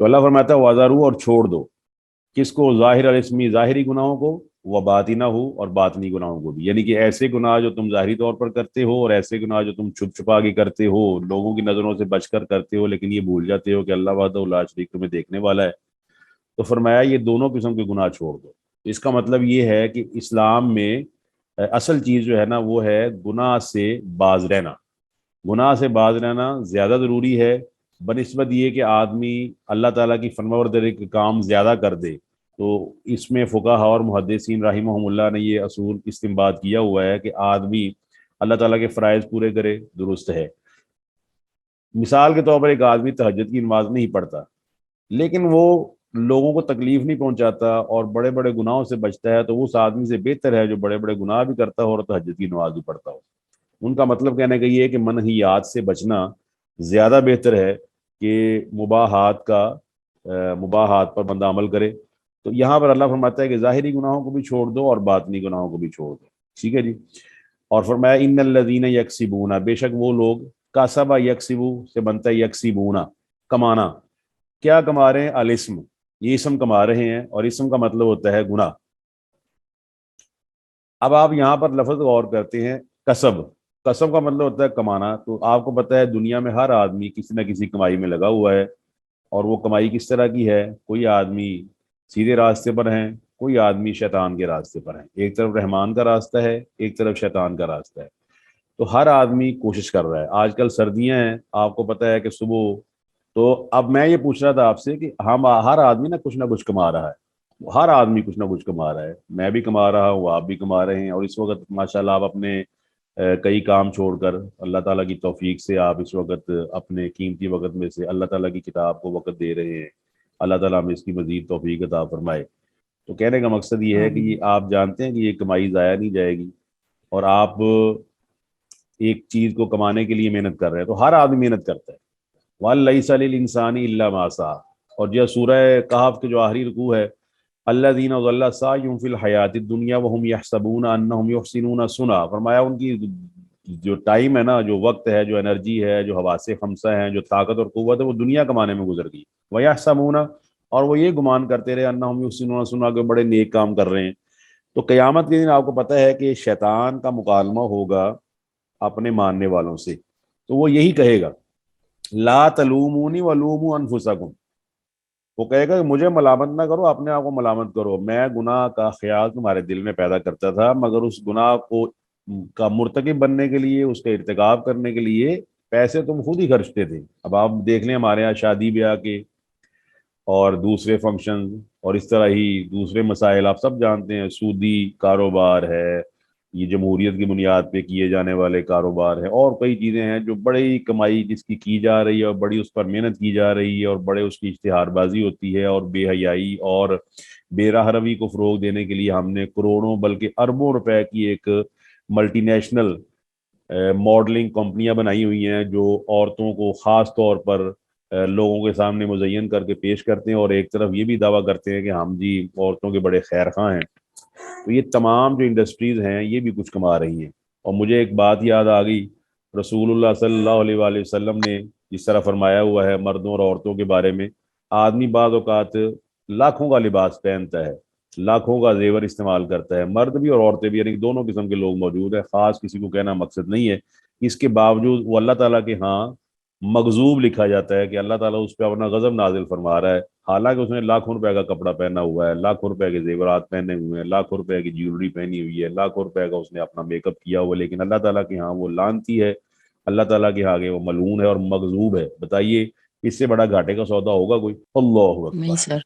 تو اللہ فرماتا ہے وَذَرُوا، اور چھوڑ دو، کس کو؟ ظاہر الاسمی، ظاہری گناہوں کو، وباطنہ ہو، اور باطنی گناہوں کو بھی، یعنی کہ ایسے گناہ جو تم ظاہری طور پر کرتے ہو اور ایسے گناہ جو تم چھپ چھپا کے کرتے ہو، لوگوں کی نظروں سے بچ کر کرتے ہو، لیکن یہ بھول جاتے ہو کہ اللہ وحدہ لا شریک تمہیں دیکھنے والا ہے۔ تو فرمایا یہ دونوں قسم کے گناہ چھوڑ دو۔ اس کا مطلب یہ ہے کہ اسلام میں اصل چیز جو ہے نا وہ ہے گناہ سے باز رہنا۔ گناہ سے باز رہنا زیادہ ضروری ہے بنسبت یہ کہ آدمی اللہ تعالیٰ کی فرمانبرداری کے کام زیادہ کر دے۔ تو اس میں فقہا اور محدثین رحمہم اللہ نے یہ اصول استنباط کیا ہوا ہے کہ آدمی اللہ تعالیٰ کے فرائض پورے کرے، درست ہے۔ مثال کے طور پر ایک آدمی تہجد کی نماز نہیں پڑھتا لیکن وہ لوگوں کو تکلیف نہیں پہنچاتا اور بڑے بڑے گناہوں سے بچتا ہے، تو اس آدمی سے بہتر ہے جو بڑے بڑے گناہ بھی کرتا ہو اور تہجد کی نماز بھی پڑھتا ہو۔ ان کا مطلب کہنے کا یہ ہے کہ منہیات سے بچنا زیادہ بہتر ہے کہ مباحات پر بندہ عمل کرے۔ تو یہاں پر اللہ فرماتا ہے کہ ظاہری گناہوں کو بھی چھوڑ دو اور باطنی گناہوں کو بھی چھوڑ دو، ٹھیک ہے جی۔ اور فرمایا ان الذین یکسبون، بے شک وہ لوگ، کسب یکسبو سے بنتا ہے یکسبون، کمانا، کیا کما رہے ہیں؟ الاسم، یہ اسم کما رہے ہیں، اور اسم کا مطلب ہوتا ہے گناہ۔ اب آپ یہاں پر لفظ غور کرتے ہیں، کسب، کسب کا مطلب ہوتا ہے کمانا۔ تو آپ کو پتہ ہے دنیا میں ہر آدمی کسی نہ کسی کمائی میں لگا ہوا ہے، اور وہ کمائی کس طرح کی ہے؟ کوئی آدمی سیدھے راستے پر ہیں، کوئی آدمی شیطان کے راستے پر ہیں، ایک طرف رحمان کا راستہ ہے، ایک طرف شیطان کا راستہ ہے۔ تو ہر آدمی کوشش کر رہا ہے۔ آج کل سردیاں ہیں، آپ کو پتہ ہے کہ صبح، تو اب میں یہ پوچھ رہا تھا آپ سے کہ ہم ہر آدمی نہ کچھ کما رہا ہے، ہر آدمی کچھ نہ کچھ کما رہا ہے، میں بھی کما رہا ہوں، آپ بھی کما رہے ہیں، اور اس وقت ماشاءاللہ آپ اپنے کئی کام چھوڑ کر اللہ تعالیٰ کی توفیق سے آپ اس وقت اپنے قیمتی وقت میں سے اللہ تعالیٰ کی کتاب کو وقت دے رہے ہیں۔ اللہ تعالیٰ ہمیں اس کی مزید توفیق عطا فرمائے۔ تو کہنے کا مقصد یہ ہے کہ یہ آپ جانتے ہیں کہ یہ کمائی ضائع نہیں جائے گی، اور آپ ایک چیز کو کمانے کے لیے محنت کر رہے ہیں، تو ہر آدمی محنت کرتا ہے۔ وَلَيْسَ لِلْإِنسَانِ إِلَّا مَا سَعَىٰ، اور جو سورہ کہف کے جو آخری رکوع ہے، الَّذِينَ ضَلَّ سَعْيُهُمْ فِي الْحَيَاةِ الدُّنْيَا وَهُمْ يَحْسَبُونَ أَنَّهُمْ يُحْسِنُونَ صُنْعًا، فرمایا ان کی جو ٹائم ہے نا، جو وقت ہے، جو انرجی ہے، جو حواس خمسہ ہیں، جو طاقت اور قوت ہے، وہ دنیا کمانے میں گزر گئی۔ وَيَحْسَبُونَ، اور وہ یہ گمان کرتے رہے، أَنَّهُمْ يُحْسِنُونَ صُنْعًا، کہ بڑے نیک کام کر رہے ہیں۔ تو قیامت کے دن آپ کو پتہ ہے کہ شیطان کا مکالمہ ہوگا اپنے ماننے والوں سے، تو وہ یہی کہے گا لا تلومونی ولوموا انفسکم، وہ کہے گا کہ مجھے ملامت نہ کرو، اپنے آپ کو ملامت کرو، میں گناہ کا خیال تمہارے دل میں پیدا کرتا تھا، مگر اس گناہ کا مرتکب بننے کے لیے، اس کا ارتکاب کرنے کے لیے پیسے تم خود ہی خرچتے تھے۔ اب آپ دیکھ لیں ہمارے یہاں شادی بیاہ کے اور دوسرے فنکشن اور اس طرح ہی دوسرے مسائل آپ سب جانتے ہیں، سودی کاروبار ہے، یہ جمہوریت کی بنیاد پہ کیے جانے والے کاروبار ہیں، اور کئی چیزیں ہیں جو بڑی کمائی جس کی جا رہی ہے اور بڑی اس پر محنت کی جا رہی ہے اور بڑے اس کی اشتہار بازی ہوتی ہے، اور بے حیائی اور بے راہ روی کو فروغ دینے کے لیے ہم نے کروڑوں بلکہ اربوں روپے کی ایک ملٹی نیشنل ماڈلنگ کمپنیاں بنائی ہوئی ہیں جو عورتوں کو خاص طور پر لوگوں کے سامنے مزین کر کے پیش کرتے ہیں، اور ایک طرف یہ بھی دعویٰ کرتے ہیں کہ ہم جی عورتوں کے بڑے خیر خواہ ہیں۔ تو یہ تمام جو انڈسٹریز ہیں یہ بھی کچھ کما رہی ہیں. اور مجھے ایک بات یاد آ گئی، رسول اللہ صلی اللہ علیہ وآلہ وسلم نے جس طرح فرمایا ہوا ہے مردوں اور عورتوں کے بارے میں، آدمی بعض اوقات لاکھوں کا لباس پہنتا ہے، لاکھوں کا زیور استعمال کرتا ہے، مرد بھی اور عورتیں بھی، یعنی دونوں قسم کے لوگ موجود ہیں، خاص کسی کو کہنا مقصد نہیں ہے. اس کے باوجود وہ اللہ تعالیٰ کے ہاں مغضوب لکھا جاتا ہے کہ اللہ تعالیٰ اس پہ اپنا غضب نازل فرما رہا ہے، حالانکہ اس نے لاکھوں روپے کا کپڑا پہنا ہوا ہے، لاکھوں روپے کے زیورات پہنے ہوئے ہیں، لاکھوں روپے کی جیولری پہنی ہوئی ہے، لاکھوں روپے کا اس نے اپنا میک اپ کیا ہوا ہے، لیکن اللہ تعالیٰ کے ہاں وہ لعنتی ہے، اللہ تعالیٰ کے آگے وہ ملعون ہے اور مغضوب ہے. بتائیے اس سے بڑا گھاٹے کا سودا ہوگا کوئی؟ اللہ نہیں اکبر. سر.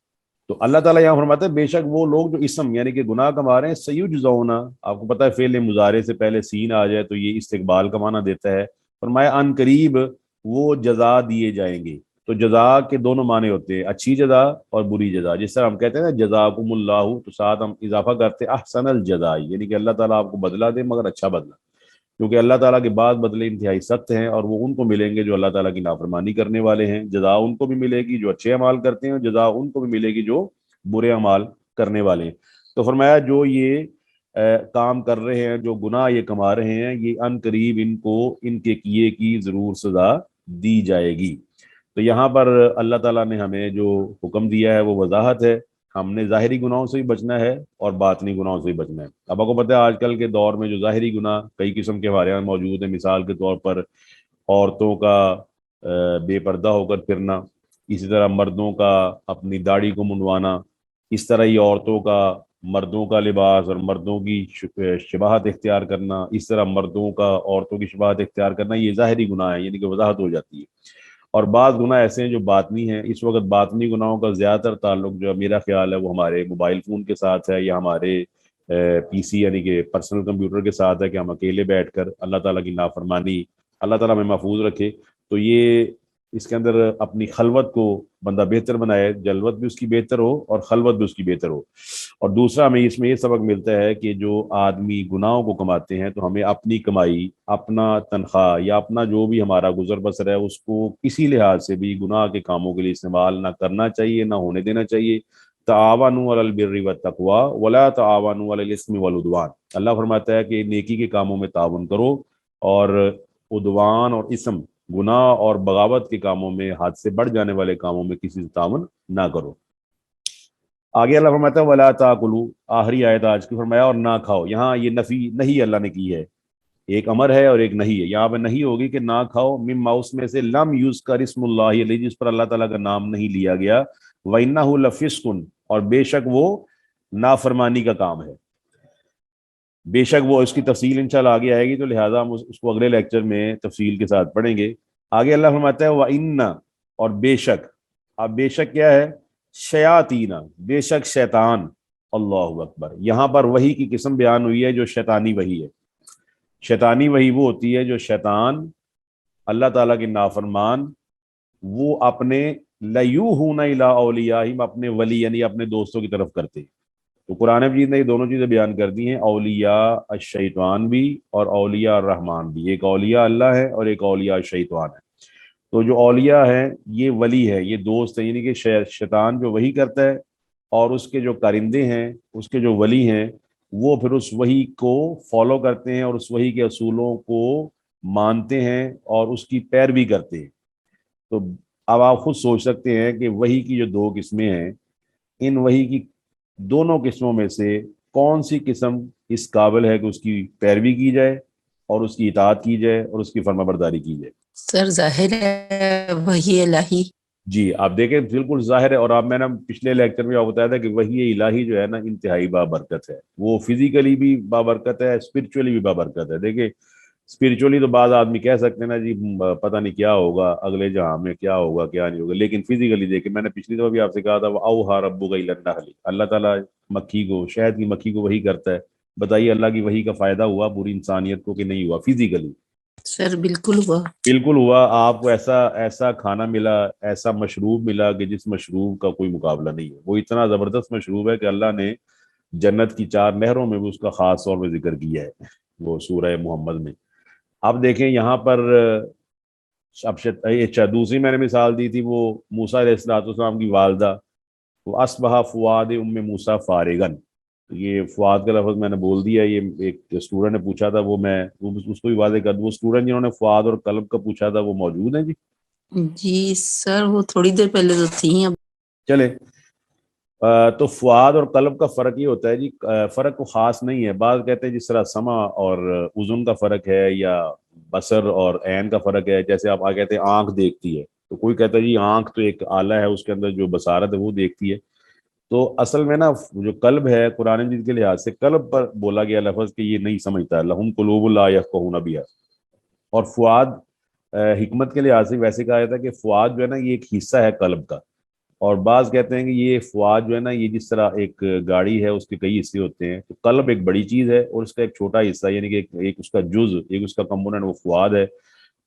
تو اللہ تعالیٰ یہاں فرماتا ہے بے شک وہ لوگ جو اسم یعنی کہ گناہ کما رہے ہیں، سیجزونا، آپ کو پتہ ہے فعل مضارع سے پہلے سین آ جائے تو یہ استقبال کا معنی دیتا ہے. فرمایا ان قریب وہ جزا دیے جائیں گے. تو جزا کے دونوں معنی ہوتے ہیں، اچھی جزا اور بری جزا. جس طرح ہم کہتے ہیں نا جزاکم اللہ، تو ساتھ ہم اضافہ کرتے ہیں احسن الجزاء، یعنی کہ اللہ تعالیٰ آپ کو بدلہ دے مگر اچھا بدلہ، کیونکہ اللہ تعالیٰ کے بعد بدلے انتہائی سخت ہیں اور وہ ان کو ملیں گے جو اللہ تعالیٰ کی نافرمانی کرنے والے ہیں. جزا ان کو بھی ملے گی جو اچھے اعمال کرتے ہیں، اور جزا ان کو بھی ملے گی جو برے اعمال کرنے والے ہیں. تو فرمایا جو یہ کام کر رہے ہیں، جو گناہ یہ کما رہے ہیں، یہ ان قریب ان کو ان کے کیے کی ضرور سزا دی جائے گی. تو یہاں پر اللہ تعالیٰ نے ہمیں جو حکم دیا ہے وہ وضاحت ہے. ہم نے ظاہری گناہوں سے بھی بچنا ہے اور باطنی گناہوں سے بھی بچنا ہے. اب آپ کو پتہ ہے آج کل کے دور میں جو ظاہری گناہ کئی قسم کے ہمارے یہاں موجود ہیں، مثال کے طور پر عورتوں کا بے پردہ ہو کر پھرنا، اسی طرح مردوں کا اپنی داڑھی کو منڈوانا، اس طرح ہی عورتوں کا مردوں کا لباس اور مردوں کی شباہت اختیار کرنا، اس طرح مردوں کا عورتوں کی شباہت اختیار کرنا، یہ ظاہری گناہ ہے، یعنی کہ وضاحت ہو جاتی ہے. اور بعض گناہ ایسے ہیں جو باطنی ہیں. اس وقت باطنی گناہوں کا زیادہ تر تعلق جو میرا خیال ہے وہ ہمارے موبائل فون کے ساتھ ہے، یا ہمارے پی سی یعنی کہ پرسنل کمپیوٹر کے ساتھ ہے، کہ ہم اکیلے بیٹھ کر اللہ تعالیٰ کی نافرمانی، اللہ تعالیٰ ہمیں محفوظ رکھے. تو یہ اس کے اندر اپنی خلوت کو بندہ بہتر بنائے، جلوت بھی اس کی بہتر ہو اور خلوت بھی اس کی بہتر ہو. اور دوسرا ہمیں اس میں یہ سبق ملتا ہے کہ جو آدمی گناہوں کو کماتے ہیں تو ہمیں اپنی کمائی، اپنا تنخواہ یا اپنا جو بھی ہمارا گزر بسر ہے اس کو کسی لحاظ سے بھی گناہ کے کاموں کے لیے استعمال نہ کرنا چاہیے، نہ ہونے دینا چاہیے. تعاونوا علی البر والتقوی ولا تعاونوا علی الاثم والعدوان. اللہ فرماتا ہے کہ نیکی کے کاموں میں تعاون کرو اور عدوان اور اسم، گناہ اور بغاوت کے کاموں میں، حد سے بڑھ جانے والے کاموں میں کسی سے تعاون نہ کرو. آگے اللہ فرماتا ہے ولا تاکلوا، آخری آیت آج کی، فرمایا اور نہ کھاؤ. یہاں یہ نفی نہیں اللہ نے کی ہے، ایک امر ہے اور ایک نہیں ہے. یہاں پہ نہیں ہوگی کہ نہ کھاؤ، مما اس میں سے لم یذکر اسم اللہ علیہ، جس پر اللہ تعالیٰ کا نام نہیں لیا گیا، وَإِنَّهُ لَفِسْقٌ، اور بے شک وہ نافرمانی کا کام ہے. بے شک وہ، اس کی تفصیل انشاءاللہ آگے آئے گی، تو لہٰذا ہم اس کو اگلے لیکچر میں تفصیل کے ساتھ پڑھیں گے. آگے اللہ فرماتا ہے وَإِنَّ، اور بے شک. اب بے شک کیا ہے؟ شیاطین، بے شک شیطان. اللہ اکبر. یہاں پر وحی کی قسم بیان ہوئی ہے جو شیطانی وحی ہے. شیطانی وحی وہ ہوتی ہے جو شیطان، اللہ تعالیٰ کے نافرمان، وہ اپنے لیوحون الی اولیاءہم، اپنے ولی یعنی اپنے دوستوں کی طرف کرتے ہیں. تو قرآن مجید نے یہ دونوں چیزیں بیان کر دی ہیں، اولیاء الشیطان بھی اور اولیاء الرحمن بھی. ایک اولیاء اللہ ہے اور ایک اولیاء الشیطان ہے. تو جو اولیاء ہیں یہ ولی ہے، یہ دوست ہیں، یعنی کہ شیطان جو وحی کرتا ہے اور اس کے جو کارندے ہیں، اس کے جو ولی ہیں، وہ پھر اس وحی کو فالو کرتے ہیں اور اس وحی کے اصولوں کو مانتے ہیں اور اس کی پیروی کرتے ہیں. تو اب آپ خود سوچ سکتے ہیں کہ وحی کی جو دو قسمیں ہیں، ان وحی کی دونوں قسموں میں سے کون سی قسم اس قابل ہے کہ اس کی پیروی کی جائے اور اس کی اطاعت کی جائے اور اس کی فرما برداری کی جائے؟ سر ظاہر ہے وحی الہی. جی آپ دیکھیں بالکل ظاہر ہے. اور آپ میں نے پچھلے لیکچر میں آپ بتایا تھا کہ وحی الہی جو ہے نا انتہائی بابرکت ہے. وہ فزیکلی بھی بابرکت ہے، اسپرچولی بھی بابرکت ہے. دیکھیں اسپرچولی تو بعض آدمی کہہ سکتے ہیں نا جی پتہ نہیں کیا ہوگا اگلے جہاں میں، کیا ہوگا کیا نہیں ہوگا، لیکن فزیکلی دیکھیں، میں نے پچھلی دفعہ بھی آپ سے کہا تھا اوحا ربک الی النحل، اللہ تعالیٰ مکھی کو، شہد کی مکھی کو وحی کرتا ہے. بتائیے اللہ کی وحی کا فائدہ ہوا پوری انسانیت کو کہ نہیں ہوا؟ فزیکلی سر بالکل ہوا. بالکل ہوا. آپ کو ایسا کھانا ملا، ایسا مشروب ملا کہ جس مشروب کا کوئی مقابلہ نہیں ہے. وہ اتنا زبردست مشروب ہے کہ اللہ نے جنت کی 4 نہروں میں بھی اس کا خاص طور پہ ذکر کیا ہے، وہ سورہ محمد میں. اب دیکھیں یہاں پر اب دوسری میں نے مثال دی تھی وہ موسیٰ علیہ السلام کی والدہ، وہ اصبح فؤاد ام موسیٰ فارغن. یہ فواد کا لفظ میں نے بول دیا، یہ ایک اسٹوڈنٹ نے پوچھا تھا، وہ میں اس کو بھی واضح کر دوں، وہ اسٹوڈنٹ جنہوں نے فواد اور قلب کا پوچھا تھا وہ موجود ہیں جی؟ جی سر وہ تھوڑی دیر پہلے تو تھی. اب چلے تو فواد اور قلب کا فرق یہ ہوتا ہے جی، فرق کو خاص نہیں ہے. بعض کہتے ہیں جس طرح سمع اور اذن کا فرق ہے یا بصر اور عین کا فرق ہے، جیسے آپ کہتے ہیں آنکھ دیکھتی ہے، تو کوئی کہتا ہے جی آنکھ تو ایک آلہ ہے، اس کے اندر جو بصارت ہے وہ دیکھتی ہے. تو اصل میں نا جو قلب ہے قرآن مجید کے لحاظ سے قلب پر بولا گیا لفظ کہ یہ نہیں سمجھتا، لہم قلوب لا یفقہون بہا. اور فواد حکمت کے لحاظ سے ویسے کہا جاتا ہے کہ فواد جو ہے نا یہ ایک حصہ ہے قلب کا. اور بعض کہتے ہیں کہ یہ فواد جو ہے نا یہ جس طرح ایک گاڑی ہے اس کے کئی حصے ہوتے ہیں، تو قلب ایک بڑی چیز ہے اور اس کا ایک چھوٹا حصہ یعنی کہ ایک اس کا جز، ایک اس کا کمپوننٹ وہ فواد ہے.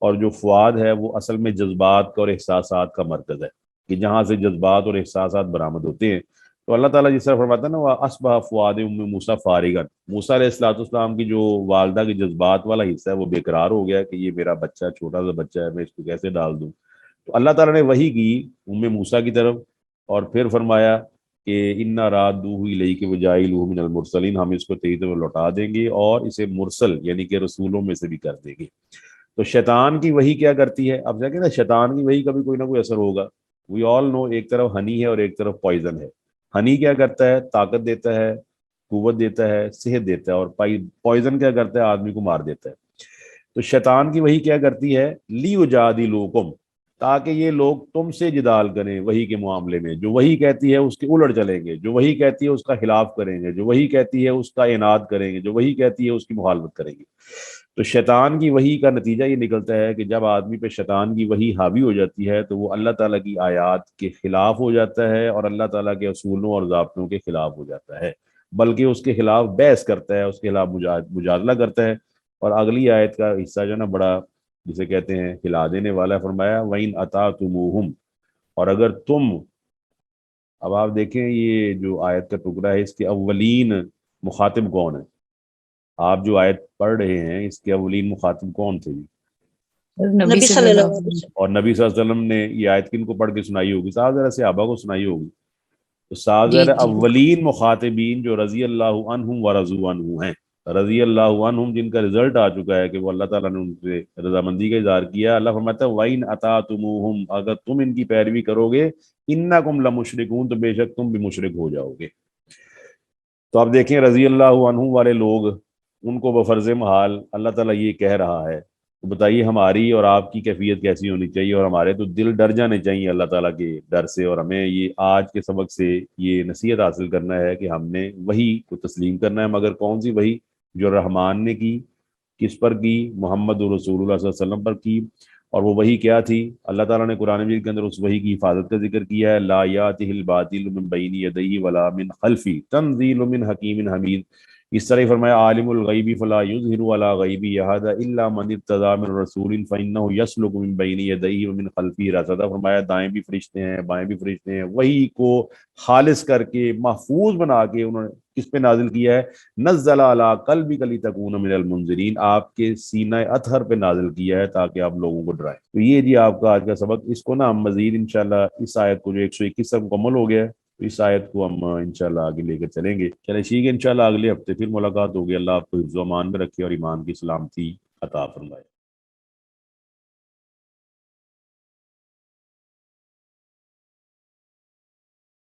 اور جو فواد ہے وہ اصل میں جذبات کا اور احساسات کا مرکز ہے، کہ جہاں سے جذبات اور احساسات برآمد ہوتے ہیں. تو اللہ تعالیٰ جس طرح فرماتا ہے نا وَأَصْبَحَ فُؤَادُ أُمِّ مُوسَىٰ فَارِغًا، موسیٰ علیہ السلام کی جو والدہ کے جذبات والا حصہ ہے وہ بے قرار ہو گیا کہ یہ میرا بچہ چھوٹا سا بچہ ہے، میں اس کو کیسے ڈال دوں. تو اللہ تعالیٰ نے وحی کی ام موسیٰ کی طرف، اور پھر فرمایا کہ اِنَّا رَادُّوهُ إِلَيْكَ وَجَاعِلُوهُ مِنَ الْمُرْسَلِينَ، ہم اس کو تیری طرف لوٹا دیں گے اور اسے مرسل یعنی کہ رسولوں میں سے بھی کر دیں گے. تو شیطان کی وحی کیا کرتی ہے؟ اب دیکھیں نا شیطان کی وحی کا بھی کوئی نہ کوئی اثر ہوگا. وی آل نو ایک طرف ہنی ہے اور ایک طرف پوائزن ہے. ہنی کیا کرتا ہے؟ طاقت دیتا ہے، قوت دیتا ہے، صحت دیتا ہے. اور پوائزن کیا کرتا ہے؟ آدمی کو مار دیتا ہے. تو شیطان کی وحی کیا کرتی ہے؟ لیجادلوکم، تاکہ یہ لوگ تم سے جدال کریں وحی کے معاملے میں. جو وحی کہتی ہے اس کے الٹ چلیں گے، جو وحی کہتی ہے اس کا خلاف کریں گے، جو وحی کہتی ہے اس کا اناد کریں گے، جو وحی کہتی ہے اس کی مخالفت کریں گے. تو شیطان کی وحی کا نتیجہ یہ نکلتا ہے کہ جب آدمی پہ شیطان کی وحی حاوی ہو جاتی ہے تو وہ اللہ تعالیٰ کی آیات کے خلاف ہو جاتا ہے اور اللہ تعالیٰ کے اصولوں اور ضابطوں کے خلاف ہو جاتا ہے، بلکہ اس کے خلاف بحث کرتا ہے، اس کے خلاف مجادلہ کرتا ہے. اور اگلی آیت کا حصہ جو ہے نا بڑا جسے کہتے ہیں ہلا دینے والا، فرمایا وَإِنْ أَطَعْتُمُوهُمْ، اور اگر تم، اب آپ دیکھیں یہ جو آیت کا ٹکڑا ہے اس کے اولین مخاطب کون ہے؟ آپ جو آیت پڑھ رہے ہیں اس کے اولین مخاطب کون تھے؟ نبی صلی اللہ علیہ وسلم. اور نبی صلی اللہ علیہ وسلم نے یہ آیت کن کو پڑھ کے سنائی ہوگی؟ صاحب ذرا صحابہ کو سنائی ہوگی. تو صاحب جی ذرا جی اولین مخاطبین جو رضی اللہ عنہم ورضوا عنہ ہیں، رضی اللہ عنہم جن کا رزلٹ آ چکا ہے کہ وہ اللہ تعالیٰ نے ان سے رضامندی کا اظہار کیا. اللہ فرماتا ہے وَإِنْ أَطَعْتُمُوهُمْ، اگر تم ان کی پیروی کرو گے إِنَّكُمْ لَمُشْرِكُونَ، تو بے شک تم بھی مشرک ہو جاؤ گے. تو آپ دیکھیں رضی اللہ عنہ والے لوگ، ان کو بفرض محال اللہ تعالیٰ یہ کہہ رہا ہے. تو بتائیے ہماری اور آپ کی کیفیت کیسی ہونی چاہیے؟ اور ہمارے تو دل ڈر جانے چاہیے اللہ تعالیٰ کے ڈر سے. اور ہمیں یہ آج کے سبق سے یہ نصیحت حاصل کرنا ہے کہ ہم نے وحی کو تسلیم کرنا ہے، مگر کون سی وحی؟ جو رحمان نے کی. کس پر کی؟ محمد رسول اللہ صلی اللہ علیہ وسلم پر کی. اور وہ وحی کیا تھی؟ اللہ تعالیٰ نے قرآن مجید کے اندر اس وحی کی حفاظت کا ذکر کیا ہے. لا یاتہ الباطل من بین یدیہ ولا من خلفہ تنزیل من حکیم حمید. اس طرح فرمایا عالم الغیب فلا یظہر علی غیبہ احد الا من ارتضی من رسول فانہ یسلک من بین یدیہ ومن خلفہ رصدا. فرمایا دائیں بھی فرشتے ہیں بائیں بھی فرشتے ہیں. وحی کو خالص کر کے محفوظ بنا کے انہوں نے کس پہ نازل کیا ہے؟ نزل علی قلبک لتکون من المنذرین، آپ کے سینہ اطہر پہ نازل کیا ہے تاکہ آپ لوگوں کو ڈرائیں. تو یہ جی آپ کا آج کا سبق. اس کو نا ہم مزید انشاءاللہ اس آیت کو جو 121 تک مکمل ہو گیا ہے تو اس آیت کو ہم انشاءاللہ آگے لے کر چلیں گے. چلے ٹھیک ہے، انشاءاللہ اگلے ہفتے پھر ملاقات ہوگی. اللہ آپ کو حفظ و امان میں رکھے اور ایمان کی سلامتی عطا فرمائے.